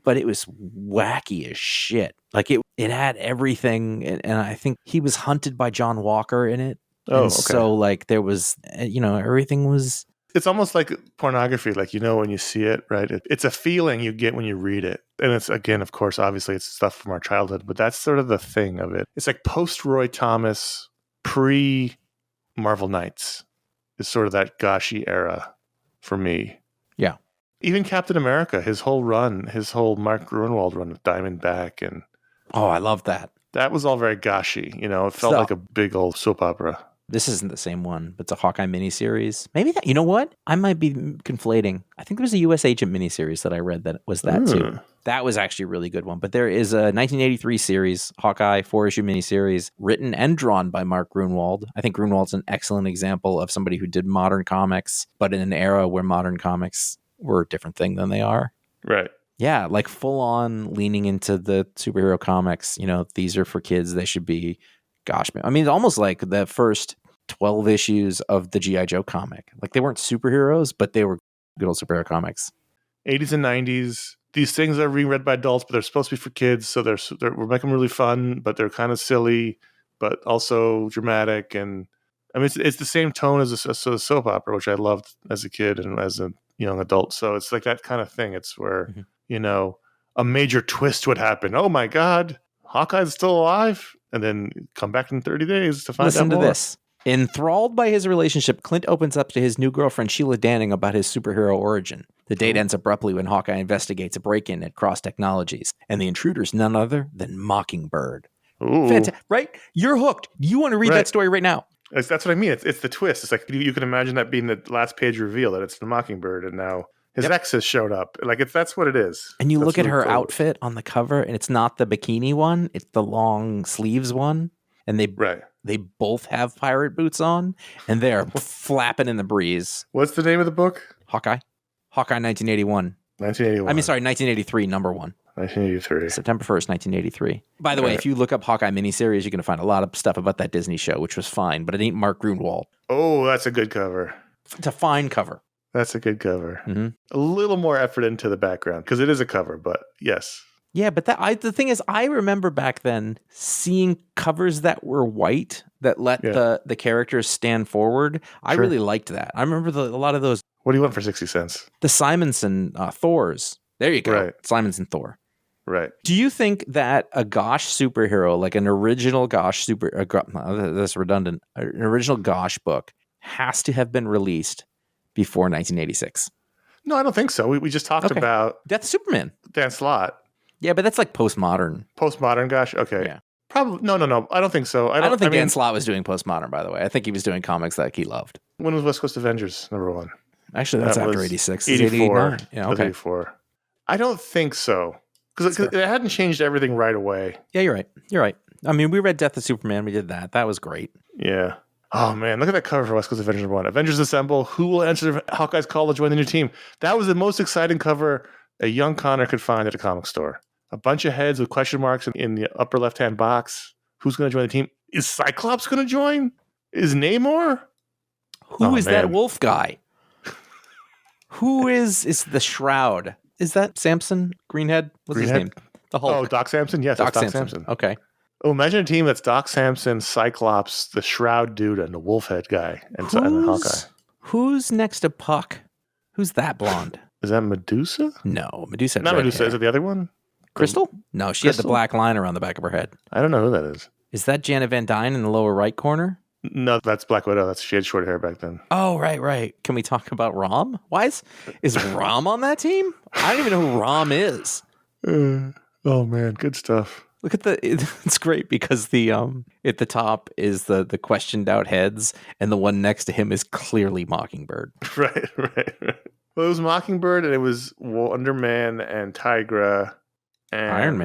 But it was wacky as shit. Like it had everything, and I think he was hunted by John Walker in it. Oh, okay. So like there was, everything was... It's almost like pornography, like, when you see it, right? It's a feeling you get when you read it. And it's, again, of course, obviously it's stuff from our childhood, but that's sort of the thing of it. It's like post-Roy Thomas, pre-Marvel Knights is sort of that G.O.S.H era for me. Yeah. Even Captain America, his whole Mark Gruenwald run with Diamondback. And oh, I love that. That was all very G.O.S.H-y. It felt like a big old soap opera. This isn't the same one, but it's a Hawkeye miniseries. Maybe that, you know what? I might be conflating. I think there was a U.S. Agent miniseries that I read that was that too. That was actually a really good one. But there is a 1983 series, Hawkeye 4-issue miniseries, written and drawn by Mark Gruenwald. I think Gruenwald's an excellent example of somebody who did modern comics, but in an era where modern comics were a different thing than they are. Right. Yeah, like full on leaning into the superhero comics. These are for kids. They should be... Gosh, man. I mean, it's almost like the first 12 issues of the G.I. Joe comic. Like, they weren't superheroes, but they were good old superhero comics. 80s and 90s. These things are being read by adults, but they're supposed to be for kids. So we're making them really fun, but they're kind of silly, but also dramatic. And I mean, it's the same tone as a soap opera, which I loved as a kid and as a young adult. So it's like that kind of thing. It's where, a major twist would happen. Oh my God, Hawkeye's still alive? And then come back in 30 days to find out more. Listen to this. Enthralled by his relationship, Clint opens up to his new girlfriend, Sheila Danning, about his superhero origin. The date ends abruptly when Hawkeye investigates a break-in at Cross Technologies, and the intruder's none other than Mockingbird. Fantastic, right? You're hooked. You want to read that story right now. That's what I mean. It's the twist. It's like you can imagine that being the last page reveal, that it's the Mockingbird, and now his ex has showed up. Like that's what it is. And you look at her outfit on the cover, and it's not the bikini one; it's the long sleeves one. And they both have pirate boots on, and they're flapping in the breeze. What's the name of the book? Hawkeye 1981. 1981. I mean, sorry, 1983, number one. 1983. September 1st, 1983. By the way, if you look up Hawkeye miniseries, you're going to find a lot of stuff about that Disney show, which was fine, but it ain't Mark Gruenwald. Oh, that's a good cover. It's a fine cover. That's a good cover. A little more effort into the background, because it is a cover, but yes. Yeah, but the thing is, I remember back then seeing covers that were white that let the characters stand forward. I really liked that. I remember a lot of those. What do you want for 60 cents? The Simonson Thors. There you go. Right. Simonson Thor. Right. Do you think that a G.O.S.H superhero, like an original G.O.S.H that's redundant, an original G.O.S.H book has to have been released before 1986? No, I don't think so. We just talked about Death of Superman. Dan Slott. Yeah, but that's like postmodern. Postmodern, gosh. Okay. Yeah. Probably. No. I don't think so. I don't think Dan Slott was doing postmodern, by the way. I think he was doing comics that he loved. When was West Coast Avengers #1? Actually, that's after 86. 84. Yeah, okay. 84. I don't think so. Because it hadn't changed everything right away. Yeah, you're right. I mean, we read Death of Superman. We did that. That was great. Yeah. Oh, man. Look at that cover for West Coast Avengers #1. Avengers Assemble. Who will answer Hawkeye's call to join the new team? That was the most exciting cover a young Connor could find at a comic store. A bunch of heads with question marks in the upper left-hand box. Who's going to join the team? Is Cyclops going to join? Is Namor? Who is that wolf guy? Who is the Shroud? Is that Samson? Greenhead? What's his name? The Hulk. Oh, Doc Samson? Yes, Doc Samson. Okay. Oh, imagine a team that's Doc Samson, Cyclops, the Shroud dude, and the wolf head guy, and Hawkeye. Who's next to Puck? Who's that blonde? Is that Medusa? No, Medusa. Not Medusa. Hair. Is it the other one? Crystal? No, she had the black line around the back of her head. I don't know who that is. Is that Janet Van Dyne in the lower right corner? No, that's Black Widow. She had short hair back then. Oh, right. Can we talk about Rom? Why is Rom on that team? I don't even know who Rom is. Oh man, good stuff. Look at it's great because the at the top is the questioned out heads, and the one next to him is clearly Mockingbird. Right. Well, it was Mockingbird, and it was Wonder Man and Tigra and Iron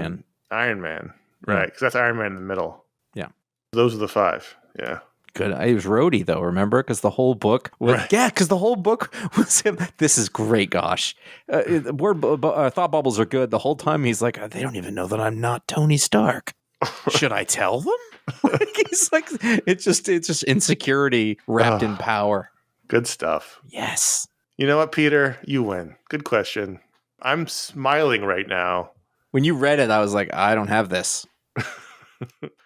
Man. Right, because that's Iron Man in the middle. Yeah. Those are the 5. Yeah. Good. It was Rhodey, though, remember? Because the whole book was... Right. Yeah, because the whole book was him. This is great, gosh. Thought bubbles are good. The whole time he's like, they don't even know that I'm not Tony Stark. Should I tell them? He's like, it's just insecurity wrapped in power. Good stuff. Yes. You know what, Peter? You win. Good question. I'm smiling right now. When you read it, I was like, I don't have this.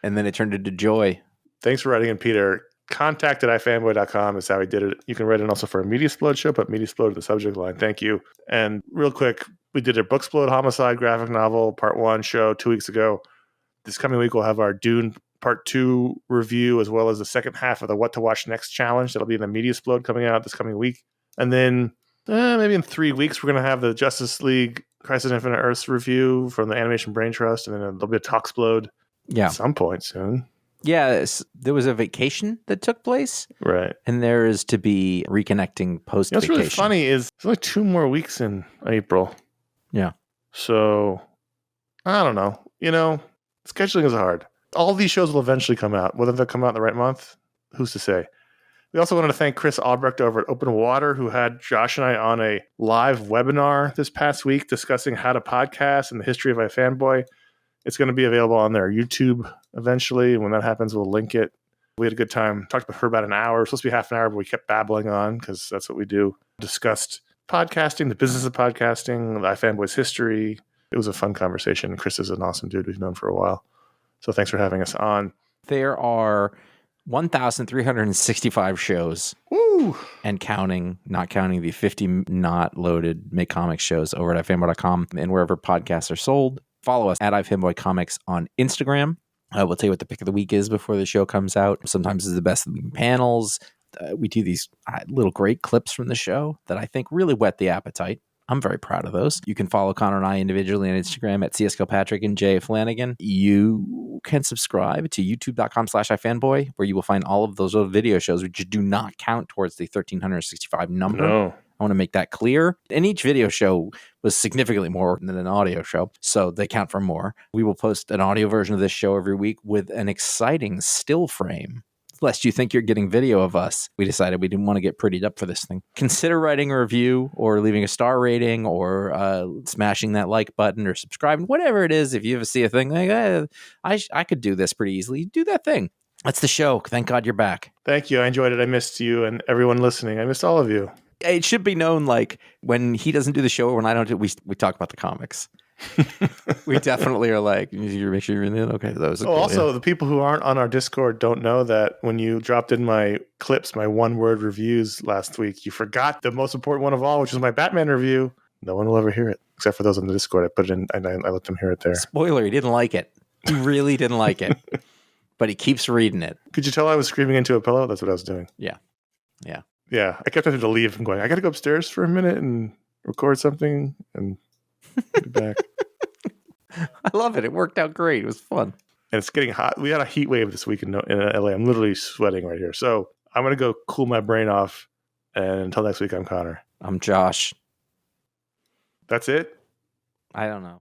And then it turned into joy. Thanks for writing in, Peter. Contact at ifanboy.com is how he did it. You can write in also for a Mediasplode show, but Mediasplode to the subject line. Thank you. And real quick, we did a Booksplode Homicide graphic novel part 1 show 2 weeks ago. This coming week, we'll have our Dune part 2 review, as well as the second half of the What to Watch Next challenge. That'll be in the Mediasplode coming out this coming week. And then maybe in 3 weeks, we're going to have the Justice League Crisis on Infinite Earths review from the Animation Brain Trust. And then there'll be a Talksplode at some point soon. Yeah, there was a vacation that took place. Right. And there is to be reconnecting post-vacation. What's really funny is there's only 2 more weeks in April. Yeah. So, I don't know. Scheduling is hard. All these shows will eventually come out. Whether they'll come out in the right month, who's to say? We also wanted to thank Chris Albrecht over at Open Water, who had Josh and I on a live webinar this past week discussing how to podcast and the history of iFanboy. It's going to be available on their YouTube eventually. When that happens, we'll link it. We had a good time. Talked for about an hour. It was supposed to be half an hour, but we kept babbling on because that's what we do. Discussed podcasting, the business of podcasting, the iFanboy's history. It was a fun conversation. Chris is an awesome dude we've known for a while. So thanks for having us on. There are 1,365 shows. Woo! And counting, not counting the 50 not loaded Make Comics shows over at ifanboy.com and wherever podcasts are sold. Follow us at iFanboy Comics on Instagram. We'll tell you what the pick of the week is before the show comes out. Sometimes it's the best of the panels. We do these little great clips from the show that I think really whet the appetite. I'm very proud of those. You can follow Conor and I individually on Instagram at CS Kilpatrick and J Flanagan. You can subscribe to youtube.com/ifanboy, where you will find all of those other video shows, which do not count towards the 1,365 number. No. I want to make that clear. And each video show was significantly more than an audio show, so they count for more. We will post an audio version of this show every week with an exciting still frame. Lest you think you're getting video of us, we decided we didn't want to get prettied up for this thing. Consider writing a review or leaving a star rating or smashing that like button or subscribing, whatever it is. If you ever see a thing like, I could do this pretty easily, do that thing. That's the show. Thank God you're back. Thank you. I enjoyed it. I missed you and everyone listening. I missed all of you. It should be known, like, when he doesn't do the show or when I don't do it, we talk about the comics. We definitely are like, you make sure you're in it. Okay, that was cool, also, the people who aren't on our Discord don't know that when you dropped in my clips, my one-word reviews last week, you forgot the most important one of all, which was my Batman review. No one will ever hear it, except for those on the Discord. I put it in, and I let them hear it there. Spoiler, he didn't like it. He really didn't like it. But he keeps reading it. Could you tell I was screaming into a pillow? That's what I was doing. Yeah. I kept having to leave and going, I got to go upstairs for a minute and record something, and be back. I love it. It worked out great. It was fun. And it's getting hot. We had a heat wave this week in LA. I'm literally sweating right here. So I'm going to go cool my brain off. And until next week, I'm Connor. I'm Josh. That's it? I don't know.